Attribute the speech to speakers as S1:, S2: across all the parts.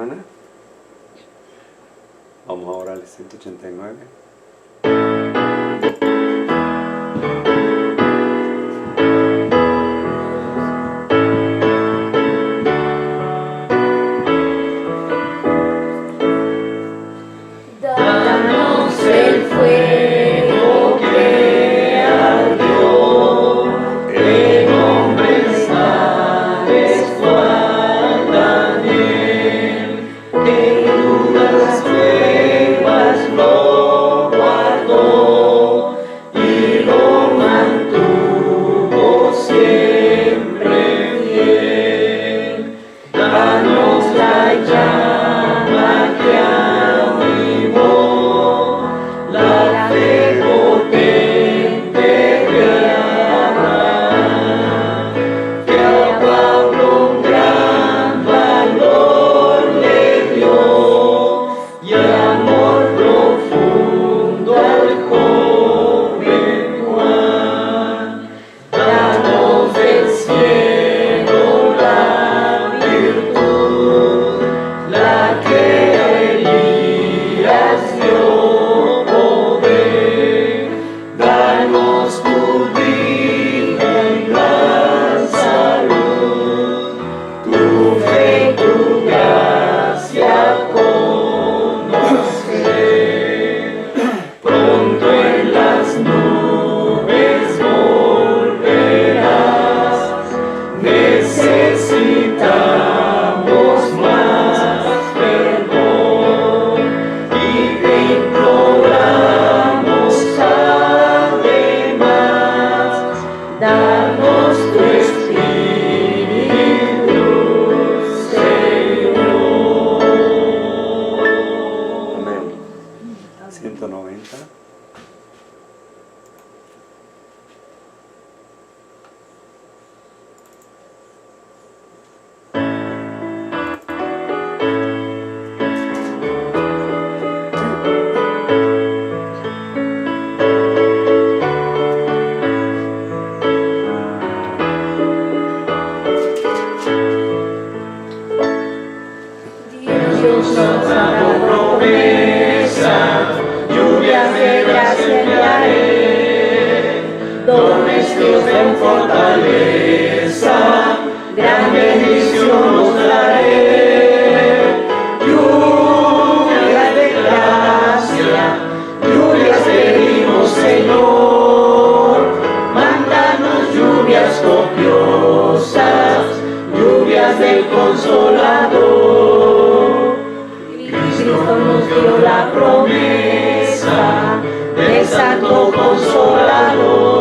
S1: semana. Vamos ahora al 189.
S2: Danos el fuego que ardió en hombres tales cual Daniel, que en duras pruebas lo guardó y lo mantuvo siempre fiel. Danos la llama que avivó la fe potente de Abraham, que a Pablo un gran valor le dio y amor profundo al joven Juan. Danos del cielo la virtud, la que Elías dio poder. Danos tu vida y gran salud, tu fe y tu gracia conocer. Pronto en las nubes volverás, necesitamos más fervor y te imploramos además, danos tu espíritu, Señor.
S1: Amén. 190.
S2: Dios nos ha dado promesa, lluvias de gracia enviaré, dones que os den fortaleza, gran bendición nos daré. Lluvias de gracia, lluvias pedimos, Señor, mándanos lluvias copiosas, lluvias del Consolador. Cristo nos dio la promesa del Santo Consolador,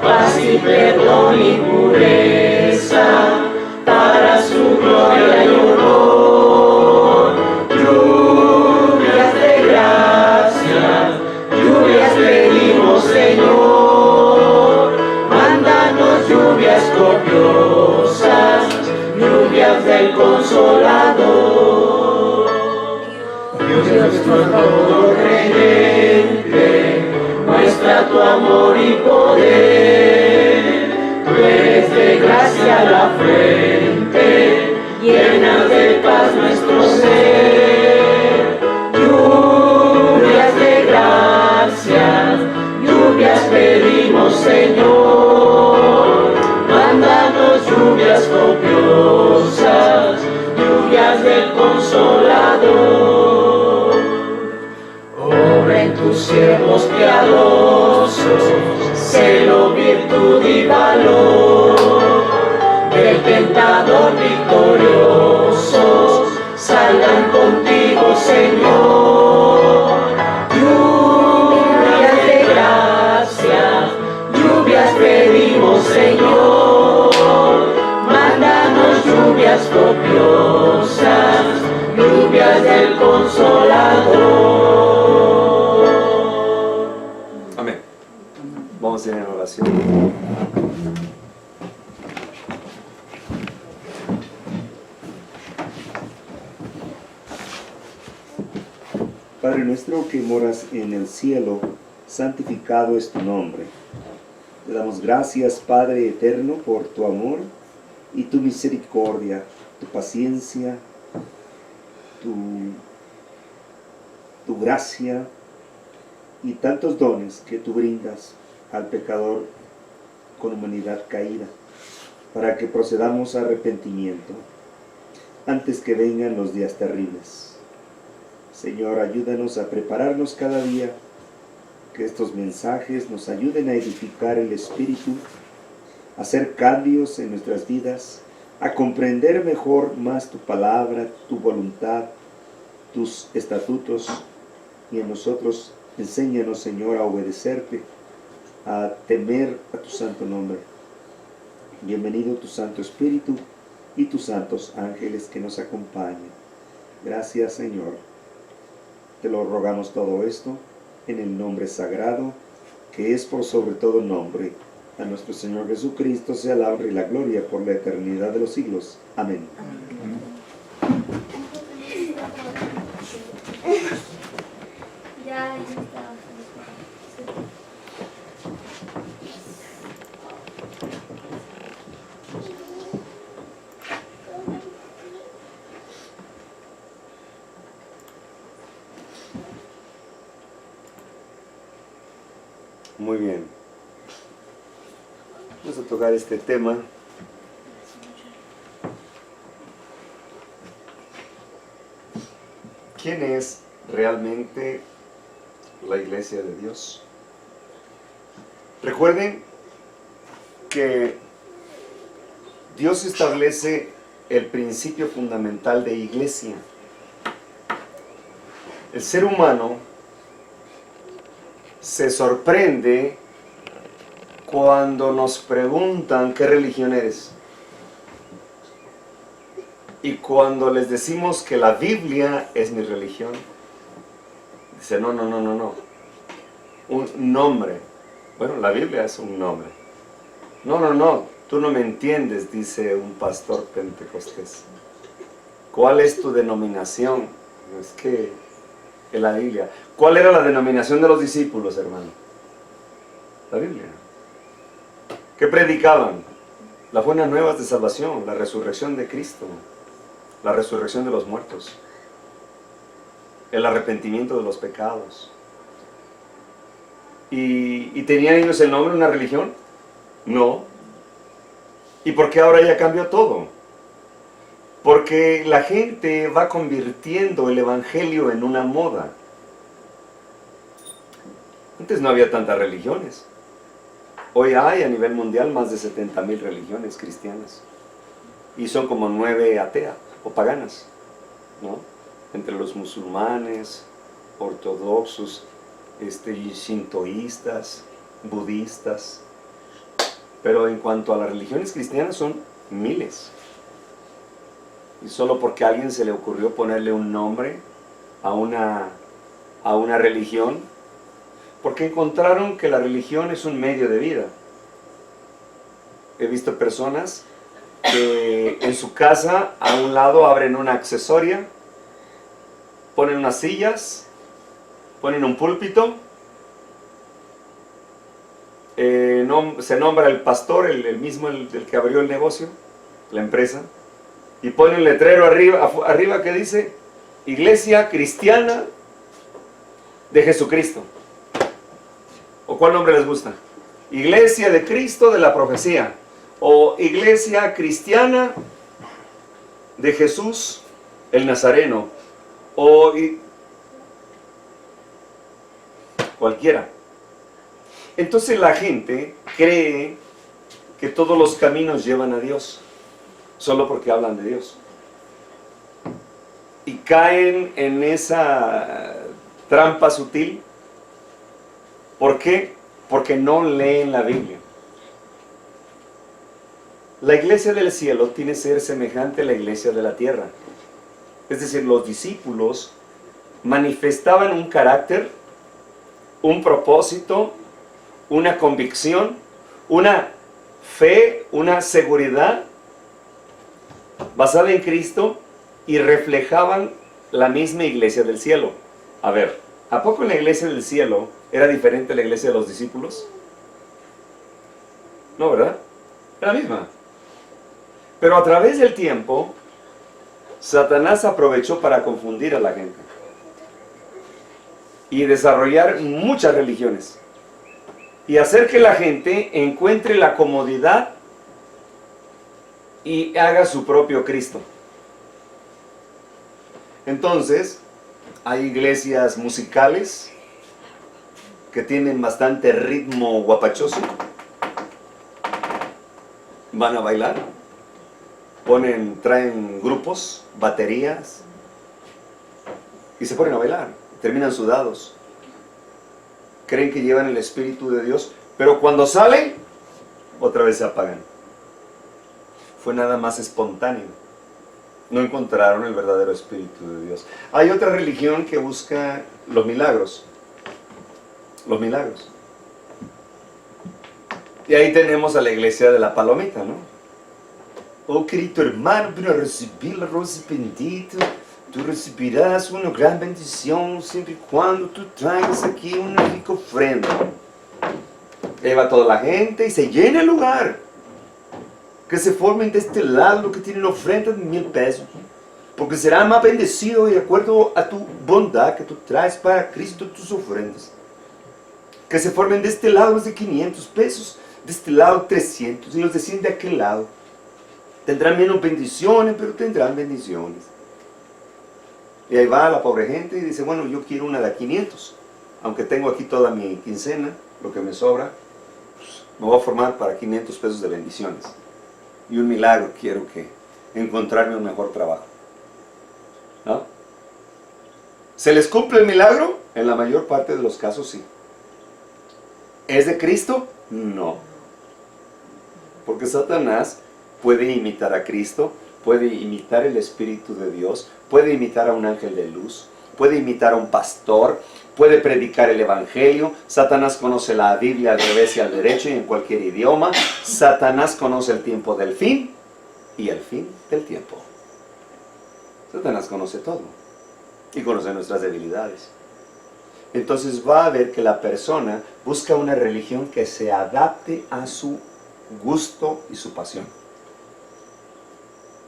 S2: paz y perdón y pureza para su gloria y honor. Lluvias de gracia, lluvias pedimos, Señor, mándanos lluvias copiosas, lluvias del Consolador. Dios todo creyente, muestra tu amor y poder. Tú eres de gracia la frente, llenas de paz nuestro ser. Lluvias de gracia, lluvias pedimos, Señor, mándanos lluvias copiosas, lluvias del Consolador. Obra en tus siervos piadosos, celo, virtud y valor, del tentador victoriosos, salgan contigo, Señor. Lluvias de gracia, lluvias pedimos, Señor, mándanos lluvias copiosas, lluvias del Consolador.
S1: Amén. Vamos a ir en oración.
S3: Padre nuestro que moras en el cielo, santificado es tu nombre. Te damos gracias, Padre eterno, por tu amor y tu misericordia, tu paciencia, tu gracia y tantos dones que tú brindas al pecador con humanidad caída, para que procedamos a arrepentimiento antes que vengan los días terribles. Señor, ayúdanos a prepararnos cada día, que estos mensajes nos ayuden a edificar el espíritu, a hacer cambios en nuestras vidas, a comprender mejor más tu palabra, tu voluntad, tus estatutos, y en nosotros enséñanos, Señor, a obedecerte, a temer a tu santo nombre. Bienvenido tu Santo Espíritu y tus santos ángeles que nos acompañan. Gracias, Señor. Te lo rogamos todo esto en el nombre sagrado, que es por sobre todo nombre. A nuestro Señor Jesucristo sea la honra y la gloria por la eternidad de los siglos. Amén.
S4: Ya está.
S1: Muy bien. Vamos a tocar este tema. ¿Quién es realmente la iglesia de Dios? Recuerden que Dios establece el principio fundamental de iglesia. El ser humano se sorprende cuando nos preguntan qué religión eres. Y cuando les decimos que la Biblia es mi religión, dice, no. Un nombre. Bueno, la Biblia es un nombre. No, tú no me entiendes, dice un pastor pentecostés. ¿Cuál es tu denominación? Es que en la Biblia. ¿Cuál era la denominación de los discípulos, hermano? La Biblia. ¿Qué predicaban? Las buenas nuevas de salvación, la resurrección de Cristo, la resurrección de los muertos, el arrepentimiento de los pecados. ¿Y tenían ellos el nombre de una religión? No. ¿Y por qué ahora ya cambió todo? Porque la gente va convirtiendo el evangelio en una moda. Antes no había tantas religiones. Hoy hay a nivel mundial más de 70,000 religiones cristianas. Y son como 9 ateas o paganas, ¿no? Entre los musulmanes, ortodoxos, shintoístas, budistas. Pero en cuanto a las religiones cristianas son miles. Y solo porque a alguien se le ocurrió ponerle un nombre a una religión, porque encontraron que la religión es un medio de vida. He visto personas que en su casa a un lado abren una accesoria, ponen unas sillas, ponen un púlpito, se nombra el pastor, el mismo el que abrió el negocio, la empresa, y pone un letrero arriba que dice Iglesia Cristiana de Jesucristo. ¿O cuál nombre les gusta? Iglesia de Cristo de la Profecía, o Iglesia Cristiana de Jesús el Nazareno, o cualquiera. Entonces la gente cree que todos los caminos llevan a Dios, solo porque hablan de Dios. Y caen en esa trampa sutil. ¿Por qué? Porque no leen la Biblia. La iglesia del cielo tiene que ser semejante a la iglesia de la tierra. Es decir, los discípulos manifestaban un carácter, un propósito, una convicción, una fe, una seguridad basada en Cristo y reflejaban la misma iglesia del cielo. A ver, ¿a poco en la iglesia del cielo era diferente a la iglesia de los discípulos? No, ¿verdad? Era la misma. Pero a través del tiempo Satanás aprovechó para confundir a la gente y desarrollar muchas religiones y hacer que la gente encuentre la comodidad y haga su propio Cristo. Entonces, hay iglesias musicales que tienen bastante ritmo guapachoso. Van a bailar, traen grupos, baterías, y se ponen a bailar, terminan sudados. Creen que llevan el Espíritu de Dios, pero cuando salen, otra vez se apagan. Fue nada más espontáneo. No encontraron el verdadero Espíritu de Dios. Hay otra religión que busca los milagros. Los milagros. Y ahí tenemos a la iglesia de la palomita, ¿no? Oh, querido hermano, ven a recibir la rosa bendita. Tú recibirás una gran bendición siempre y cuando tú traigas aquí una rica ofrenda. Ahí va toda la gente y se llena el lugar. Que se formen de este lado los que tienen ofrendas de 1000 pesos. Porque será más bendecido de acuerdo a tu bondad que tú traes para Cristo tus ofrendas. Que se formen de este lado los de 500 pesos. De este lado 300 y los de 100 de aquel lado. Tendrán menos bendiciones, pero tendrán bendiciones. Y ahí va la pobre gente y dice, bueno, yo quiero una de 500. Aunque tengo aquí toda mi quincena, lo que me sobra, pues, me voy a formar para 500 pesos de bendiciones. Y un milagro quiero que encontrarme un mejor trabajo. ¿No? ¿Se les cumple el milagro? En la mayor parte de los casos sí. ¿Es de Cristo? No. Porque Satanás puede imitar a Cristo, puede imitar el Espíritu de Dios, puede imitar a un ángel de luz, puede imitar a un pastor, puede predicar el Evangelio. Satanás conoce la Biblia al revés y al derecho y en cualquier idioma. Satanás conoce el tiempo del fin y el fin del tiempo. Satanás conoce todo y conoce nuestras debilidades. Entonces va a ver que la persona busca una religión que se adapte a su gusto y su pasión.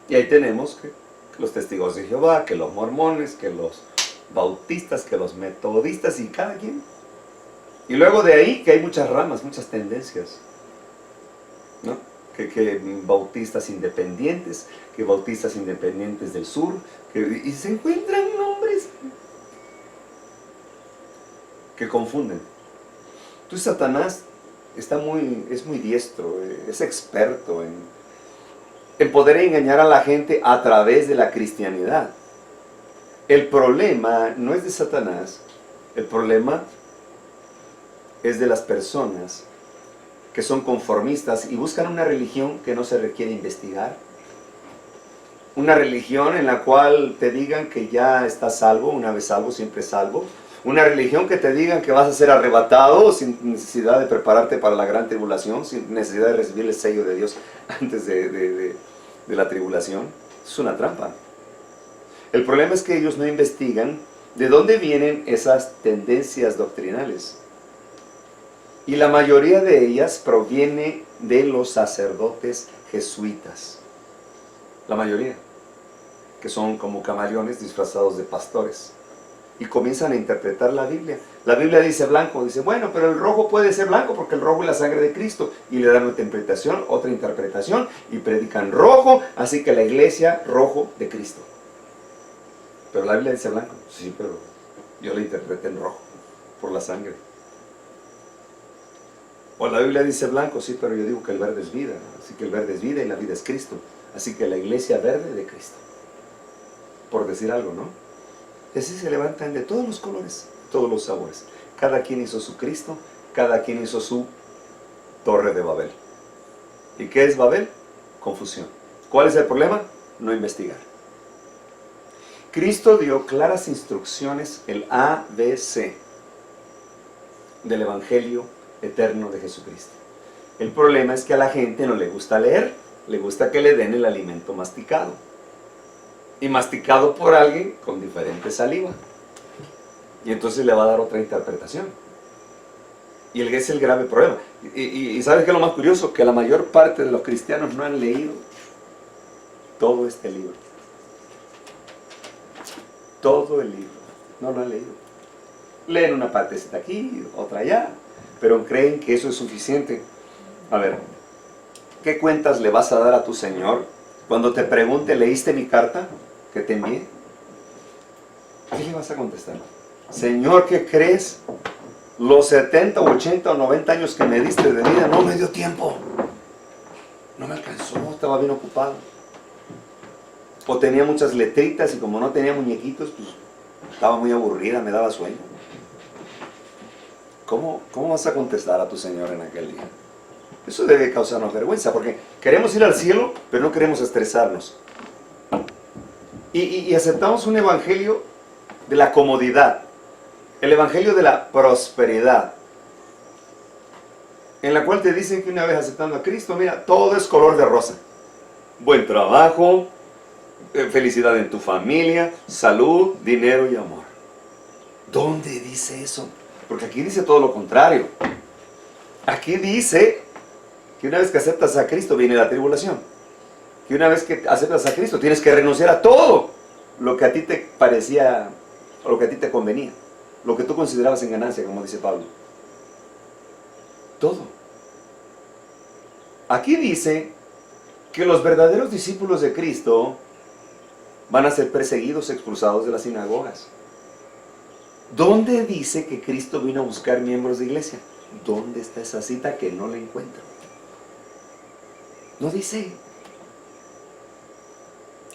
S1: Y ahí tenemos que los testigos de Jehová, que los mormones, que los bautistas, que los metodistas y cada quien. Y luego de ahí que hay muchas ramas, muchas tendencias, ¿no? Que bautistas independientes, que bautistas independientes del sur, y se encuentran nombres que confunden. Entonces Satanás es muy diestro, es experto en poder engañar a la gente a través de la cristianidad. El problema no es de Satanás, el problema es de las personas que son conformistas y buscan una religión que no se requiere investigar. Una religión en la cual te digan que ya estás salvo, una vez salvo, siempre salvo. Una religión que te digan que vas a ser arrebatado sin necesidad de prepararte para la gran tribulación, sin necesidad de recibir el sello de Dios antes de la tribulación. Es una trampa. El problema es que ellos no investigan de dónde vienen esas tendencias doctrinales. Y la mayoría de ellas proviene de los sacerdotes jesuitas. La mayoría. Que son como camaleones disfrazados de pastores. Y comienzan a interpretar la Biblia. La Biblia dice blanco, dice, bueno, pero el rojo puede ser blanco porque el rojo es la sangre de Cristo. Y le dan otra interpretación, y predican rojo, así que la iglesia, rojo de Cristo. Pero la Biblia dice blanco. Sí, pero yo la interpreté en rojo, por la sangre. O la Biblia dice blanco, sí, pero yo digo que el verde es vida. Así que el verde es vida y la vida es Cristo. Así que la iglesia verde de Cristo. Por decir algo, ¿no? Y así se levantan de todos los colores, todos los sabores. Cada quien hizo su Cristo, cada quien hizo su Torre de Babel. ¿Y qué es Babel? Confusión. ¿Cuál es el problema? No investigar. Cristo dio claras instrucciones, el ABC del Evangelio eterno de Jesucristo. El problema es que a la gente no le gusta leer, le gusta que le den el alimento masticado. Y masticado por alguien con diferente saliva. Y entonces le va a dar otra interpretación. Y ese es el grave problema. Y ¿sabes qué es lo más curioso? Que la mayor parte de los cristianos no han leído todo este libro. todo el libro. No lo han leído. Leen una partecita aquí, otra allá, pero creen que eso es suficiente. A ver, ¿qué cuentas le vas a dar a tu Señor cuando te pregunte, ¿leíste mi carta que te envié? ¿Qué le vas a contestar? Señor, ¿qué crees? Los 70, 80 o 90 años que me diste de vida no me dio tiempo. No me alcanzó, estaba bien ocupado. O tenía muchas letritas y como no tenía muñequitos, pues estaba muy aburrida, me daba sueño. ¿Cómo vas a contestar a tu Señor en aquel día? Eso debe causarnos vergüenza, porque queremos ir al cielo, pero no queremos estresarnos. Y aceptamos un evangelio de la comodidad, el evangelio de la prosperidad, en la cual te dicen que una vez aceptando a Cristo, mira, todo es color de rosa. Buen trabajo, felicidad en tu familia, salud, dinero y amor. ¿Dónde dice eso? Porque aquí dice todo lo contrario. Aquí dice que una vez que aceptas a Cristo viene la tribulación. Que una vez que aceptas a Cristo tienes que renunciar a todo lo que a ti te parecía, o lo que a ti te convenía, lo que tú considerabas en ganancia, como dice Pablo. Todo. Aquí dice que los verdaderos discípulos de Cristo van a ser perseguidos, expulsados de las sinagogas. ¿Dónde dice que Cristo vino a buscar miembros de iglesia? ¿Dónde está esa cita que no la encuentro? No dice.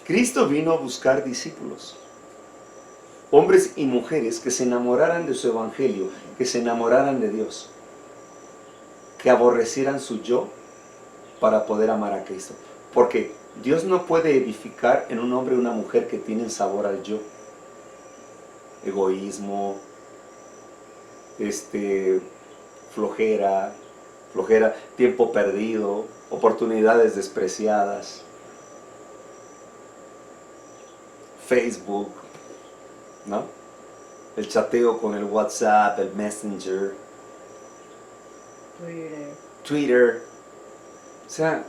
S1: Cristo vino a buscar discípulos. Hombres y mujeres que se enamoraran de su evangelio, que se enamoraran de Dios, que aborrecieran su yo para poder amar a Cristo. Porque Dios no puede edificar en un hombre o una mujer que tienen sabor al yo. Egoísmo, flojera, tiempo perdido, oportunidades despreciadas, Facebook, ¿no? El chateo con el WhatsApp, el Messenger, Twitter. O sea,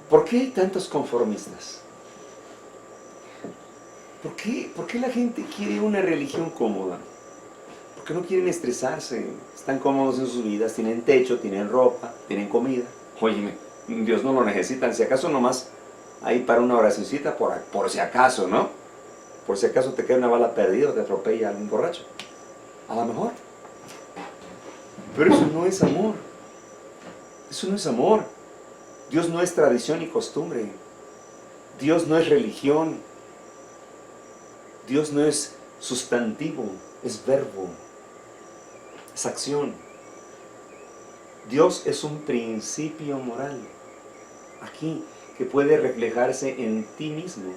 S1: ¿por qué hay tantos conformistas? ¿Por qué la gente quiere una religión cómoda? Porque no quieren estresarse, están cómodos en sus vidas, tienen techo, tienen ropa, tienen comida. Óyeme, Dios no lo necesitan, si acaso nomás ahí para una oracioncita, por si acaso, ¿no? Por si acaso te cae una bala perdida o te atropella algún borracho. A lo mejor. Pero eso no es amor. Eso no es amor. Dios no es tradición y costumbre. Dios no es religión. Dios no es sustantivo, es verbo, es acción. Dios es un principio moral, aquí, que puede reflejarse en ti mismo,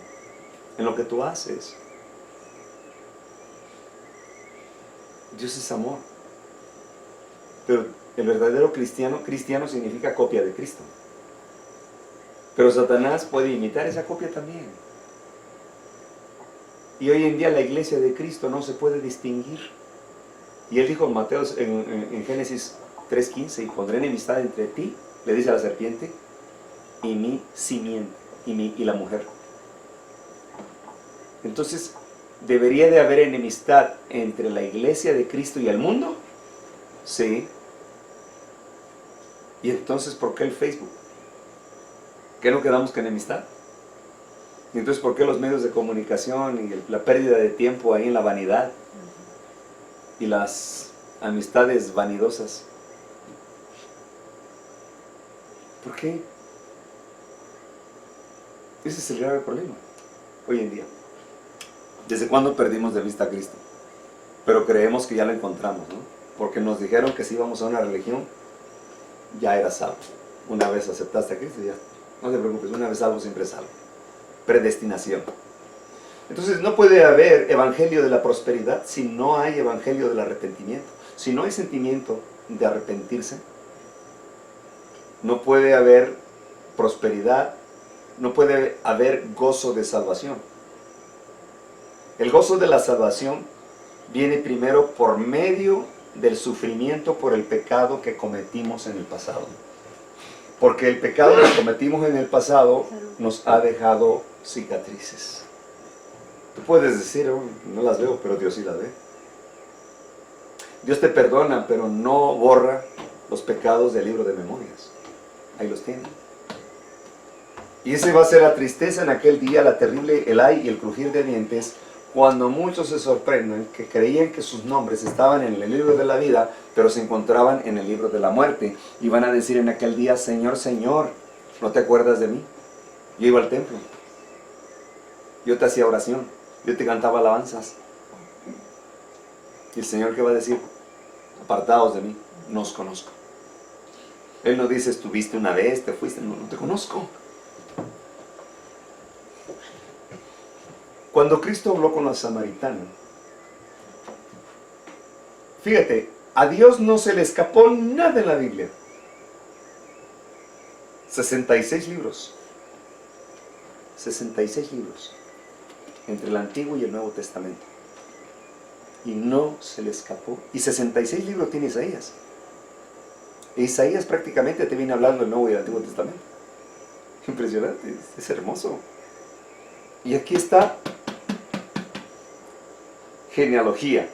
S1: en lo que tú haces. Dios es amor. Pero el verdadero cristiano significa copia de Cristo. Pero Satanás puede imitar esa copia también. Y hoy en día la iglesia de Cristo no se puede distinguir. Y él dijo en Mateo, en Génesis 3:15, y pondré enemistad entre ti, le dice a la serpiente, y mi simiente, y la mujer. Entonces, ¿debería de haber enemistad entre la iglesia de Cristo y el mundo? Sí. ¿Y entonces por qué el Facebook? ¿Qué no quedamos con enemistad? Y entonces, ¿por qué los medios de comunicación y la pérdida de tiempo ahí en la vanidad? Y las amistades vanidosas. ¿Por qué? Ese es el grave problema hoy en día. ¿Desde cuándo perdimos de vista a Cristo? Pero creemos que ya lo encontramos, ¿no? Porque nos dijeron que si íbamos a una religión, ya eras salvo. Una vez aceptaste a Cristo, ya. No te preocupes, una vez salvo, siempre salvo. Predestinación. Entonces no puede haber evangelio de la prosperidad si no hay evangelio del arrepentimiento. Si no hay sentimiento de arrepentirse, no puede haber prosperidad, no puede haber gozo de salvación. El gozo de la salvación viene primero por medio del sufrimiento por el pecado que cometimos en el pasado. Porque el pecado que cometimos en el pasado nos ha dejado cicatrices. Tú puedes decir, oh, no las veo, pero Dios sí las ve. Dios te perdona, pero no borra los pecados del libro de memorias. Ahí los tiene. Y ese va a ser la tristeza en aquel día, la terrible, el ay y el crujir de dientes, cuando muchos se sorprenden que creían que sus nombres estaban en el libro de la vida, pero se encontraban en el libro de la muerte. Y van a decir en aquel día, Señor, Señor, ¿no te acuerdas de mí? Yo iba al templo, yo te hacía oración, yo te cantaba alabanzas. Y el Señor, ¿qué va a decir? Apartaos de mí, no os conozco. Él no dice, estuviste una vez, te fuiste, no, no te conozco. Cuando Cristo habló con la samaritana, fíjate, a Dios no se le escapó nada en la Biblia. 66 libros. 66 libros. Entre el Antiguo y el Nuevo Testamento. Y no se le escapó. Y 66 libros tiene Isaías. Isaías prácticamente te viene hablando del Nuevo y el Antiguo Testamento. Impresionante, es hermoso. Y aquí está genealogía,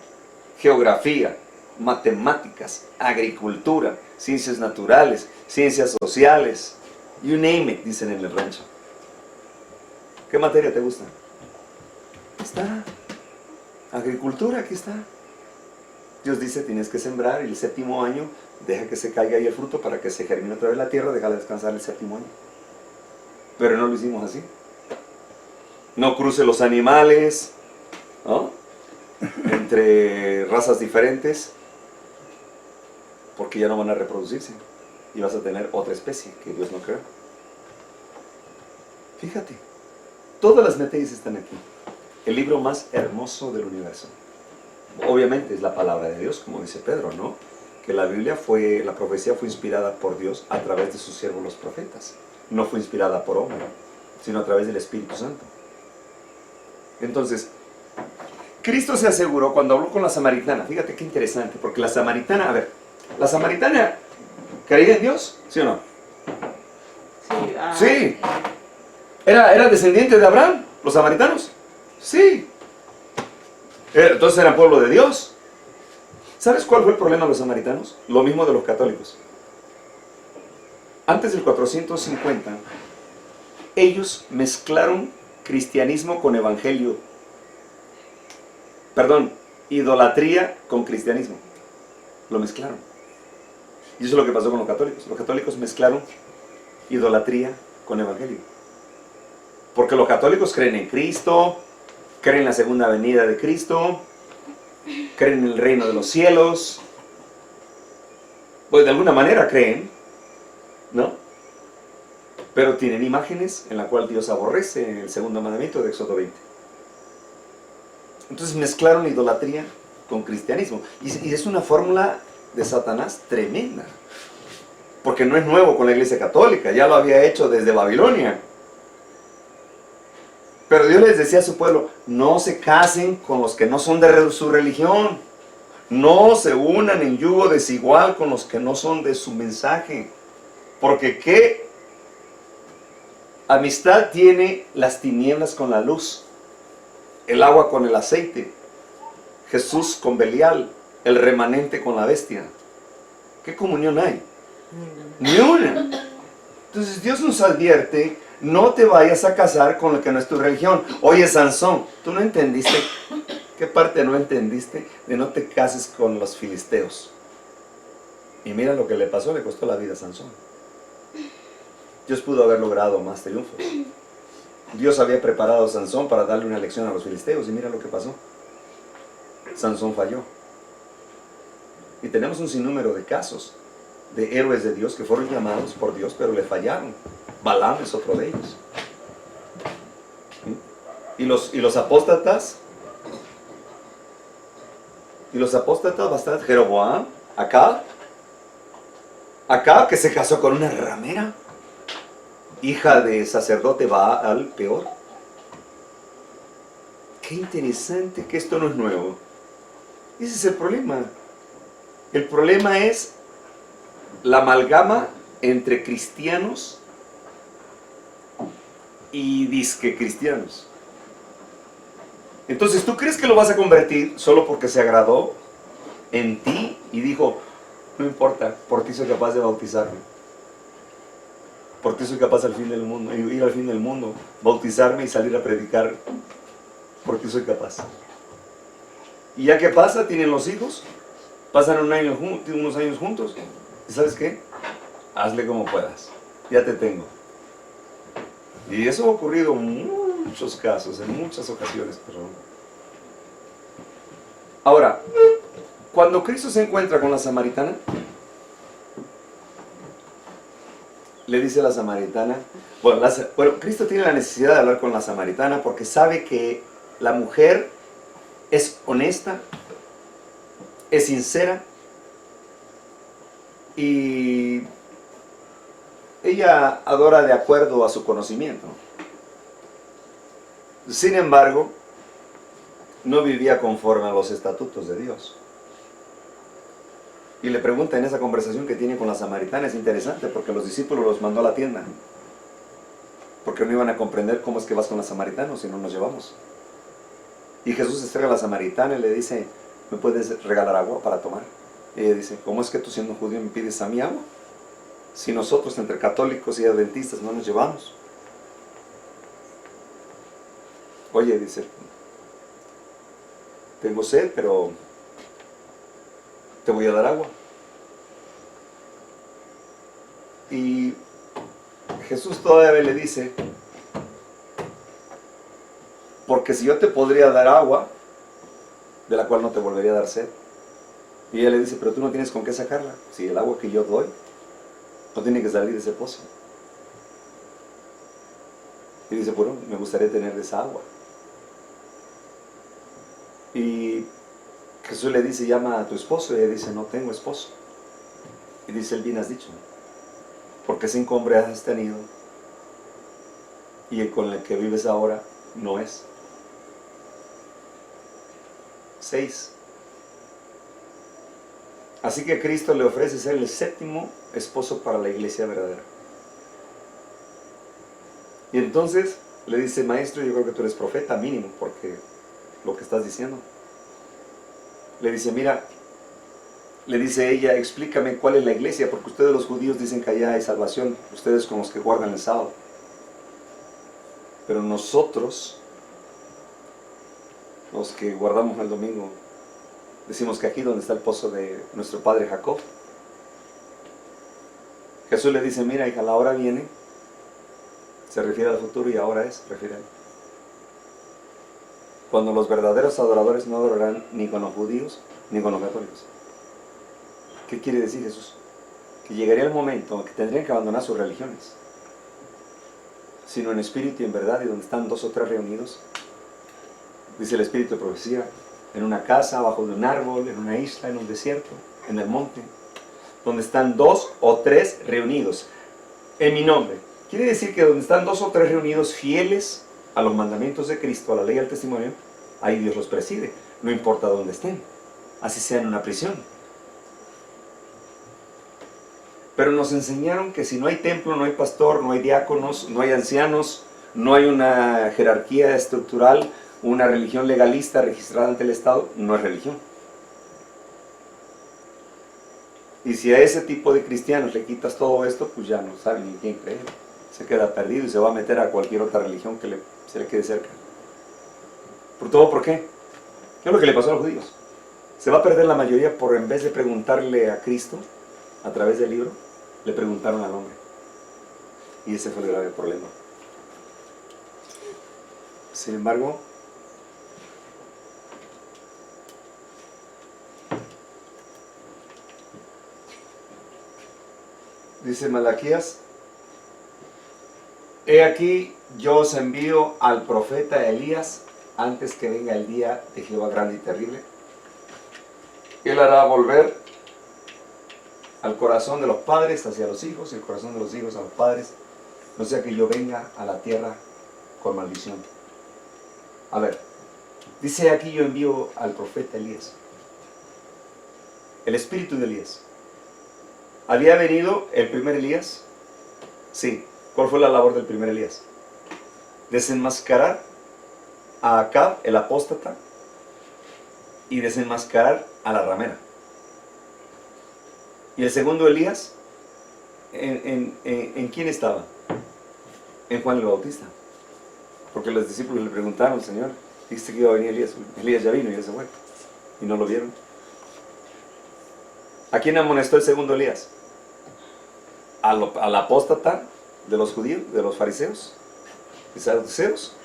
S1: geografía, matemáticas, agricultura, ciencias naturales, ciencias sociales, you name it, dicen en el rancho. ¿Qué materia te gusta? Está. Agricultura, aquí está. Dios dice, tienes que sembrar y el séptimo año deja que se caiga ahí el fruto para que se germine otra vez la tierra, déjala descansar el séptimo año. Pero no lo hicimos así. No cruce los animales, ¿no?, entre razas diferentes, porque ya no van a reproducirse y vas a tener otra especie que Dios no creó. Fíjate, todas las materias están aquí. El libro más hermoso del universo. Obviamente es la palabra de Dios, como dice Pedro, ¿no? Que la profecía fue inspirada por Dios a través de sus siervos los profetas. No fue inspirada por hombre, sino a través del Espíritu Santo. Entonces, Cristo se aseguró cuando habló con la samaritana. Fíjate qué interesante, porque la samaritana, ¿la samaritana creía en Dios? ¿Sí o no?
S2: Sí.
S1: Sí. ¿Era descendiente de Abraham, los samaritanos? Sí. Entonces eran pueblo de Dios. ¿Sabes cuál fue el problema de los samaritanos? Lo mismo de los católicos. Antes del 450, ellos mezclaron cristianismo con evangelio. Perdón, idolatría con cristianismo. Lo mezclaron. Y eso es lo que pasó con los católicos. Los católicos mezclaron idolatría con evangelio. Porque los católicos creen en Cristo, creen en la segunda venida de Cristo, creen en el reino de los cielos. Pues de alguna manera creen, ¿no? Pero tienen imágenes en la cual Dios aborrece en el segundo mandamiento de Éxodo 20. Entonces mezclaron idolatría con cristianismo. Y es una fórmula de Satanás tremenda. Porque no es nuevo con la Iglesia Católica, ya lo había hecho desde Babilonia. Pero Dios les decía a su pueblo, no se casen con los que no son de su religión. No se unan en yugo desigual con los que no son de su mensaje. Porque ¿qué amistad tiene las tinieblas con la luz? El agua con el aceite, Jesús con Belial, el remanente con la bestia. ¿Qué comunión hay? Ni una. Entonces Dios nos advierte, no te vayas a casar con lo que no es tu religión. Oye, Sansón, ¿tú no entendiste? ¿Qué parte no entendiste de no te cases con los filisteos? Y mira lo que le pasó, le costó la vida a Sansón. Dios pudo haber logrado más triunfos. Dios había preparado a Sansón para darle una lección a los filisteos y mira lo que pasó. Sansón falló. Y tenemos un sinnúmero de casos de héroes de Dios que fueron llamados por Dios pero le fallaron. Balaam es otro de ellos. Y los apóstatas, bastante. Jeroboam, Acab que se casó con una ramera, hija de sacerdote Baal, peor. Qué interesante que esto no es nuevo. Ese es el problema. El problema es la amalgama entre cristianos y disque cristianos. Entonces, ¿tú crees que lo vas a convertir solo porque se agradó en ti y dijo, no importa, por ti soy capaz de bautizarme? Por ti soy capaz al fin del mundo, ir al fin del mundo, bautizarme y salir a predicar. Por ti soy capaz. Y ya que pasa, tienen los hijos, pasan unos años juntos, ¿y sabes qué? Hazle como puedas, ya te tengo. Y eso ha ocurrido en muchos casos, en muchas ocasiones, perdón. Ahora, cuando Cristo se encuentra con la samaritana, le dice a la samaritana, bueno, Cristo tiene la necesidad de hablar con la samaritana porque sabe que la mujer es honesta, es sincera y ella adora de acuerdo a su conocimiento. Sin embargo, no vivía conforme a los estatutos de Dios. Y le pregunta en esa conversación que tiene con la samaritana, es interesante porque los discípulos los mandó a la tienda. Porque no iban a comprender cómo es que vas con la samaritana si no nos llevamos. Y Jesús entrega a la samaritana y le dice, ¿me puedes regalar agua para tomar? Y ella dice, ¿cómo es que tú siendo judío me pides a mí agua? Si nosotros entre católicos y adventistas no nos llevamos. Oye, dice, tengo sed, pero te voy a dar agua. Y Jesús todavía le dice, porque si yo te podría dar agua, de la cual no te volvería a dar sed. Y ella le dice, pero tú no tienes con qué sacarla. Si el agua que yo doy no tiene que salir de ese pozo. Y dice, bueno, me gustaría tener de esa agua. Y Jesús le dice, llama a tu esposo. Y ella dice, no tengo esposo. Y dice, el bien has dicho, porque 5 hombres has tenido y el con el que vives ahora no es. 6. Así que Cristo le ofrece ser el 7º esposo para la iglesia verdadera. Y entonces le dice, maestro, yo creo que tú eres profeta mínimo, porque lo que estás diciendo. Le dice, mira, le dice ella, explícame cuál es la iglesia, porque ustedes los judíos dicen que allá hay salvación, ustedes con los que guardan el sábado. Pero nosotros, los que guardamos el domingo, decimos que aquí donde está el pozo de nuestro padre Jacob. Jesús le dice, mira hija, la hora viene, se refiere al futuro y ahora es, refiere a él. Cuando los verdaderos adoradores no adorarán ni con los judíos ni con los católicos. ¿Qué quiere decir Jesús? Que llegaría el momento en que tendrían que abandonar sus religiones, sino en espíritu y en verdad, y donde están 2 o 3 reunidos, dice el espíritu de profecía, en una casa, abajo de un árbol, en una isla, en un desierto, en el monte, donde están 2 o 3 reunidos en mi nombre. Quiere decir que donde están 2 o 3 reunidos fieles a los mandamientos de Cristo, a la ley y al testimonio, ahí Dios los preside, no importa dónde estén, así sea en una prisión. Pero nos enseñaron que si no hay templo, no hay pastor, no hay diáconos, no hay ancianos, no hay una jerarquía estructural, una religión legalista registrada ante el Estado, no es religión. Y si a ese tipo de cristianos le quitas todo esto, pues ya no sabe ni quién creer. Se queda perdido y se va a meter a cualquier otra religión que se le quede cerca. ¿Por todo por qué? ¿Qué es lo que le pasó a los judíos? Se va a perder la mayoría por, en vez de preguntarle a Cristo a través del libro, le preguntaron al hombre. Y ese fue el grave problema. Sin embargo, dice Malaquías, he aquí yo os envío al profeta Elías antes que venga el día de Jehová grande y terrible. Él hará volver al corazón de los padres hacia los hijos, y el corazón de los hijos a los padres, no sea que yo venga a la tierra con maldición. A ver, dice aquí yo envío al profeta Elías, el espíritu de Elías. ¿Había venido el primer Elías? Sí. ¿Cuál fue la labor del primer Elías? desenmascarar a Acab, el apóstata, y desenmascarar a la ramera. Y el segundo Elías, ¿en quién estaba? En Juan el Bautista. Porque los discípulos le preguntaron al Señor, dijiste que iba a venir Elías. Elías ya vino y ya se fue. Y no lo vieron. ¿A quién amonestó el segundo Elías? Al apóstata de los judíos, de los fariseos y saduceos,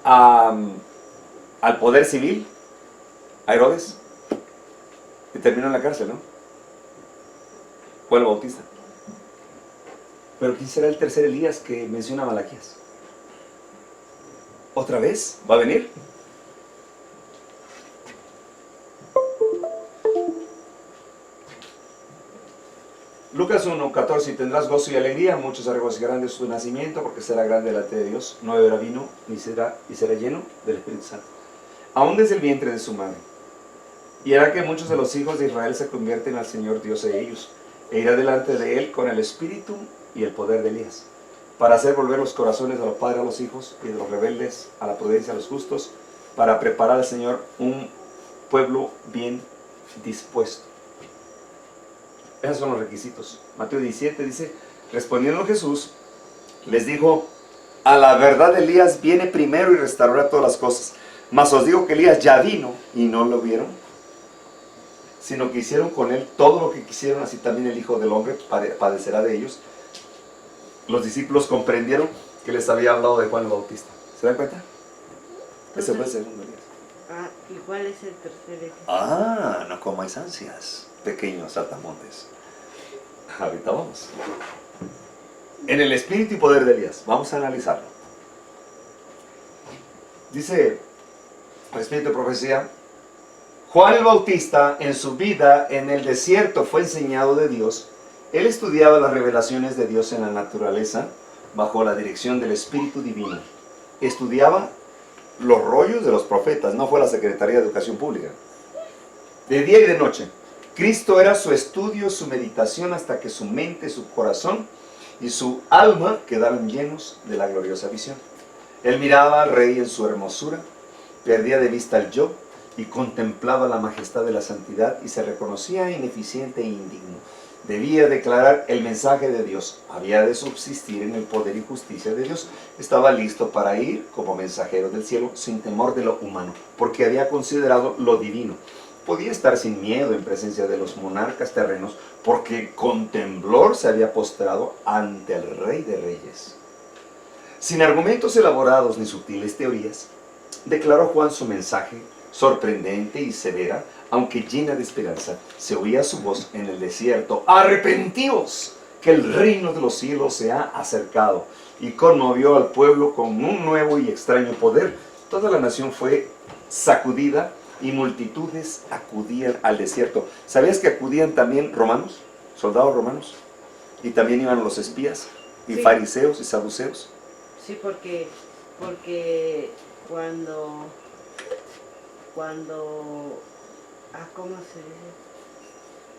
S1: al poder civil, a Herodes, y terminó en la cárcel, ¿no? Juan el Bautista. Pero ¿quién será el tercer Elías que menciona Malaquías? ¿Otra vez? ¿Va a venir? Lucas 1:14, y tendrás gozo y alegría, muchos se regocijarán de su nacimiento, porque será grande delante de Dios, no beberá vino, ni será lleno del Espíritu Santo, aún desde el vientre de su madre. Y hará que muchos de los hijos de Israel se convierten al Señor Dios de ellos, e irá delante de él con el espíritu y el poder de Elías, para hacer volver los corazones de los padres a los hijos, y de los rebeldes a la prudencia a los justos, para preparar al Señor un pueblo bien dispuesto. Esos son los requisitos. Mateo 17 dice, respondiendo Jesús, les dijo, a la verdad Elías viene primero y restaurará todas las cosas. Mas os digo que Elías ya vino y no lo vieron, sino que hicieron con él todo lo que quisieron, así también el Hijo del Hombre padecerá de ellos. Los discípulos comprendieron que les había hablado de Juan el Bautista. ¿Se dan cuenta? Ese fue el segundo Elías.
S2: ¿Y cuál es el tercer Elías?
S1: No comáis ansias, pequeños saltamontes. Ahorita vamos. En el espíritu y poder de Elías. Vamos a analizarlo. Dice el espíritu de profecía, Juan el Bautista en su vida en el desierto fue enseñado de Dios. Él estudiaba las revelaciones de Dios en la naturaleza bajo la dirección del Espíritu Divino. Estudiaba los rollos de los profetas, no fue la Secretaría de Educación Pública. De día y de noche. Cristo era su estudio, su meditación, hasta que su mente, su corazón y su alma quedaron llenos de la gloriosa visión. Él miraba al Rey en su hermosura, perdía de vista el yo y contemplaba la majestad de la santidad y se reconocía ineficiente e indigno. Debía declarar el mensaje de Dios, había de subsistir en el poder y justicia de Dios. Estaba listo para ir como mensajero del cielo sin temor de lo humano, porque había considerado lo divino. Podía estar sin miedo en presencia de los monarcas terrenos, porque con temblor se había postrado ante el Rey de Reyes. Sin argumentos elaborados ni sutiles teorías, declaró Juan su mensaje, sorprendente y severa, aunque llena de esperanza. Se oía su voz en el desierto: arrepentíos, que el reino de los cielos se ha acercado. Y conmovió al pueblo con un nuevo y extraño poder. Toda la nación fue sacudida y multitudes acudían al desierto. ¿Sabías que acudían también romanos, soldados romanos? Y también iban los espías y
S2: sí,
S1: fariseos y saduceos.
S2: Sí, porque cuando ¿cómo se dice?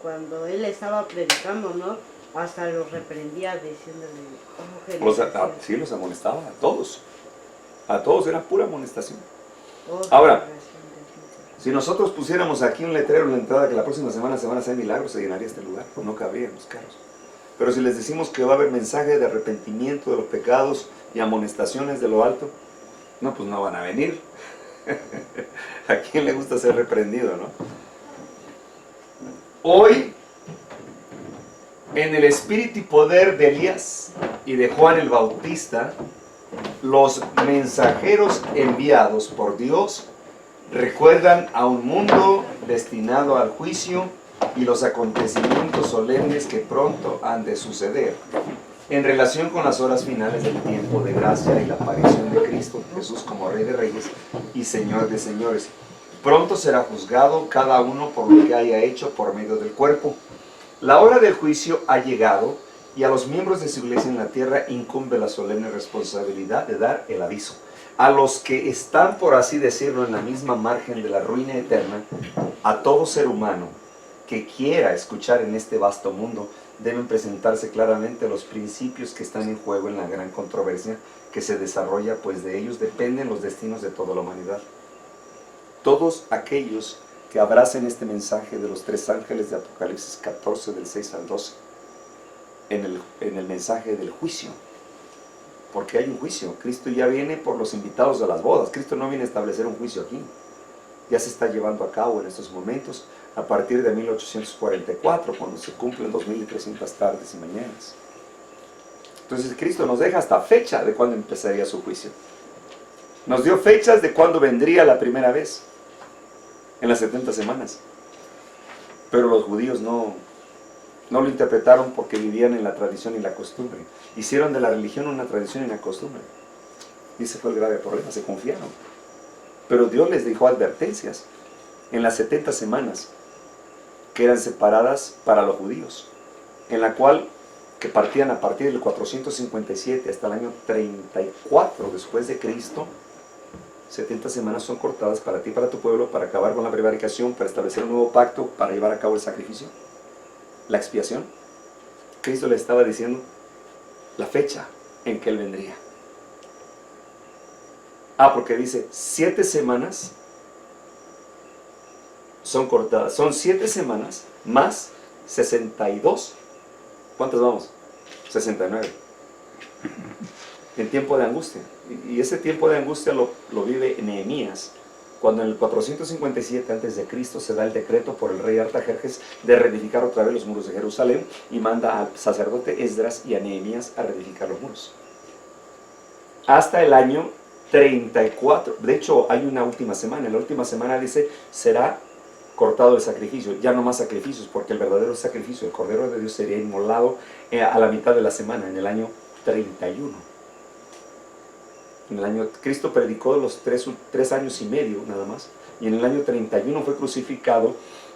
S2: Cuando él estaba predicando, ¿no? Hasta los reprendía diciéndole,
S1: Sí, los amonestaba a todos. A todos era pura amonestación.
S2: Oh,
S1: Ahora, si nosotros pusiéramos aquí un letrero en la entrada que la próxima semana se van a hacer milagros, se llenaría este lugar, no cabrían los carros. Pero si les decimos que va a haber mensaje de arrepentimiento de los pecados y amonestaciones de lo alto, no, pues no van a venir. ¿A quién le gusta ser reprendido, no? Hoy, en el espíritu y poder de Elías y de Juan el Bautista, los mensajeros enviados por Dios recuerdan a un mundo destinado al juicio y los acontecimientos solemnes que pronto han de suceder en relación con las horas finales del tiempo de gracia y la aparición de Cristo Jesús como Rey de Reyes y Señor de Señores. Pronto será juzgado cada uno por lo que haya hecho por medio del cuerpo. La hora del juicio ha llegado y a los miembros de su iglesia en la tierra incumbe la solemne responsabilidad de dar el aviso. A los que están, por así decirlo, en la misma margen de la ruina eterna, a todo ser humano que quiera escuchar en este vasto mundo, deben presentarse claramente los principios que están en juego en la gran controversia que se desarrolla, pues de ellos dependen los destinos de toda la humanidad. Todos aquellos que abracen este mensaje de los 3 ángeles de Apocalipsis 14, del 6 al 12, en el mensaje del juicio, porque hay un juicio. Cristo ya viene por los invitados a las bodas. Cristo no viene a establecer un juicio aquí. Ya se está llevando a cabo en estos momentos, a partir de 1844, cuando se cumplen 2300 tardes y mañanas. Entonces Cristo nos deja hasta fecha de cuándo empezaría su juicio. Nos dio fechas de cuándo vendría la primera vez, en las 70 semanas. Pero los judíos no lo interpretaron porque vivían en la tradición y la costumbre. Hicieron de la religión una tradición y una costumbre. Y ese fue el grave problema, se confiaron. Pero Dios les dejó advertencias en las 70 semanas que eran separadas para los judíos, en la cual que partían a partir del 457 hasta el año 34 después de Cristo. 70 semanas son cortadas para ti y para tu pueblo, para acabar con la prevaricación, para establecer un nuevo pacto, para llevar a cabo el sacrificio, la expiación. Cristo le estaba diciendo la fecha en que Él vendría. Porque dice 7 semanas son cortadas. Son 7 semanas más 62. ¿Cuántas vamos? 69. En tiempo de angustia. Y ese tiempo de angustia lo vive Nehemías, cuando en el 457 a.C. se da el decreto por el rey Artajerjes de reedificar otra vez los muros de Jerusalén, y manda al sacerdote Esdras y a Nehemías a reedificar los muros. Hasta el año 34. De hecho, hay una última semana. En la última semana dice, será cortado el sacrificio. Ya no más sacrificios, porque el verdadero sacrificio, el Cordero de Dios, sería inmolado a la mitad de la semana, en el año 31. En el año, Cristo predicó los 3 años y medio nada más, y en el año 31 fue crucificado,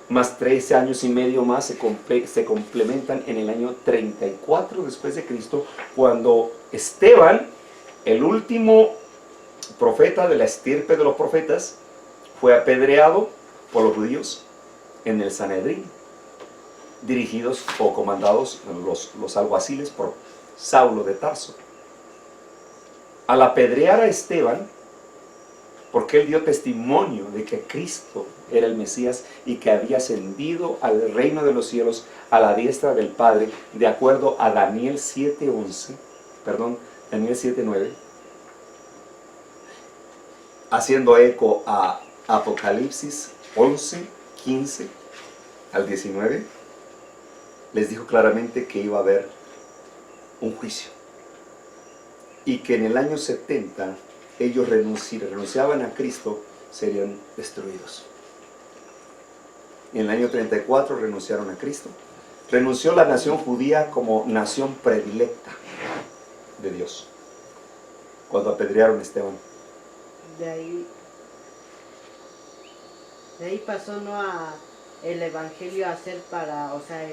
S1: más 13 años y medio más se complementan en el año 34 después de Cristo, cuando Esteban, el último profeta de la estirpe de los profetas, fue apedreado por los judíos en el Sanedrín, dirigidos o comandados los alguaciles por Saulo de Tarso. Al apedrear a Esteban, porque él dio testimonio de que Cristo era el Mesías y que había ascendido al reino de los cielos a la diestra del Padre, de acuerdo a Daniel 7:9, haciendo eco a Apocalipsis 11:15 al 19, les dijo claramente que iba a haber un juicio, y que en el año 70 ellos renunciaban a Cristo, serían destruidos. Y en el año 34 renunciaron a Cristo. Renunció la nación judía como nación predilecta de Dios, cuando apedrearon a Esteban.
S2: De ahí pasó, ¿no?, el evangelio a ser para, o sea,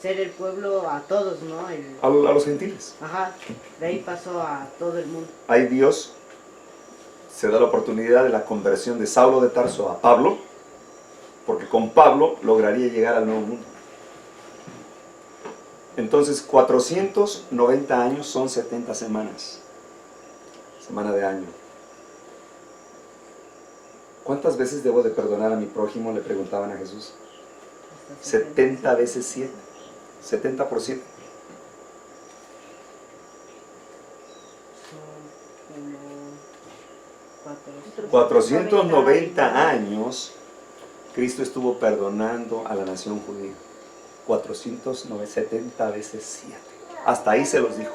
S2: ser el pueblo a todos, ¿no?
S1: A los gentiles.
S2: Ajá, de ahí pasó a todo el mundo.
S1: Ahí Dios se da la oportunidad de la conversión de Saulo de Tarso a Pablo, porque con Pablo lograría llegar al nuevo mundo. Entonces 490 años son 70 semanas, semana de año. ¿Cuántas veces debo de perdonar a mi prójimo?, le preguntaban a Jesús. 70 veces 7, 70 por 7.
S2: Son
S1: 490 años Cristo estuvo perdonando a la nación judía. 470 veces 7. Hasta ahí se los dijo.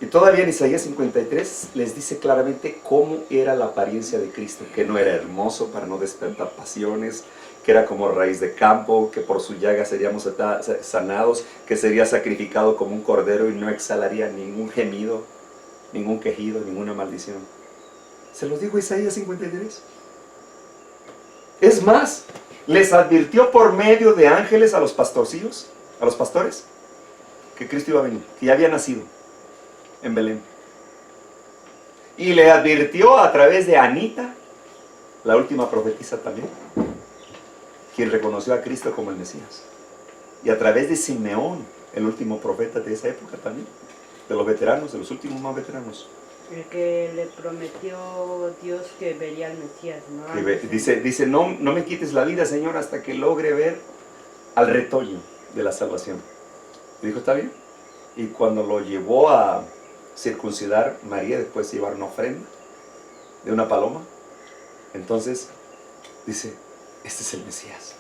S1: Y todavía en Isaías 53 les dice claramente cómo era la apariencia de Cristo, que no era hermoso para no despertar pasiones, que era como raíz de campo, que por su llaga seríamos sanados, que sería sacrificado como un cordero y no exhalaría ningún gemido, ningún quejido, ninguna maldición. Se los dijo Isaías 53. Es más, les advirtió por medio de ángeles a los pastorcillos, a los pastores, que Cristo iba a venir, que ya había nacido en Belén. Y le advirtió a través de Anita, la última profetisa también, quien reconoció a Cristo como el Mesías. Y a través de Simeón, el último profeta de esa época también, de los veteranos, de los últimos más veteranos.
S2: El que le prometió Dios que vería al Mesías, ¿no?
S1: Dice, no me quites la vida, Señor, hasta que logre ver al retoño de la salvación. Y dijo, está bien. Y cuando lo llevó a circuncidar María, después de llevar una ofrenda de una paloma, entonces dice, este es el Mesías,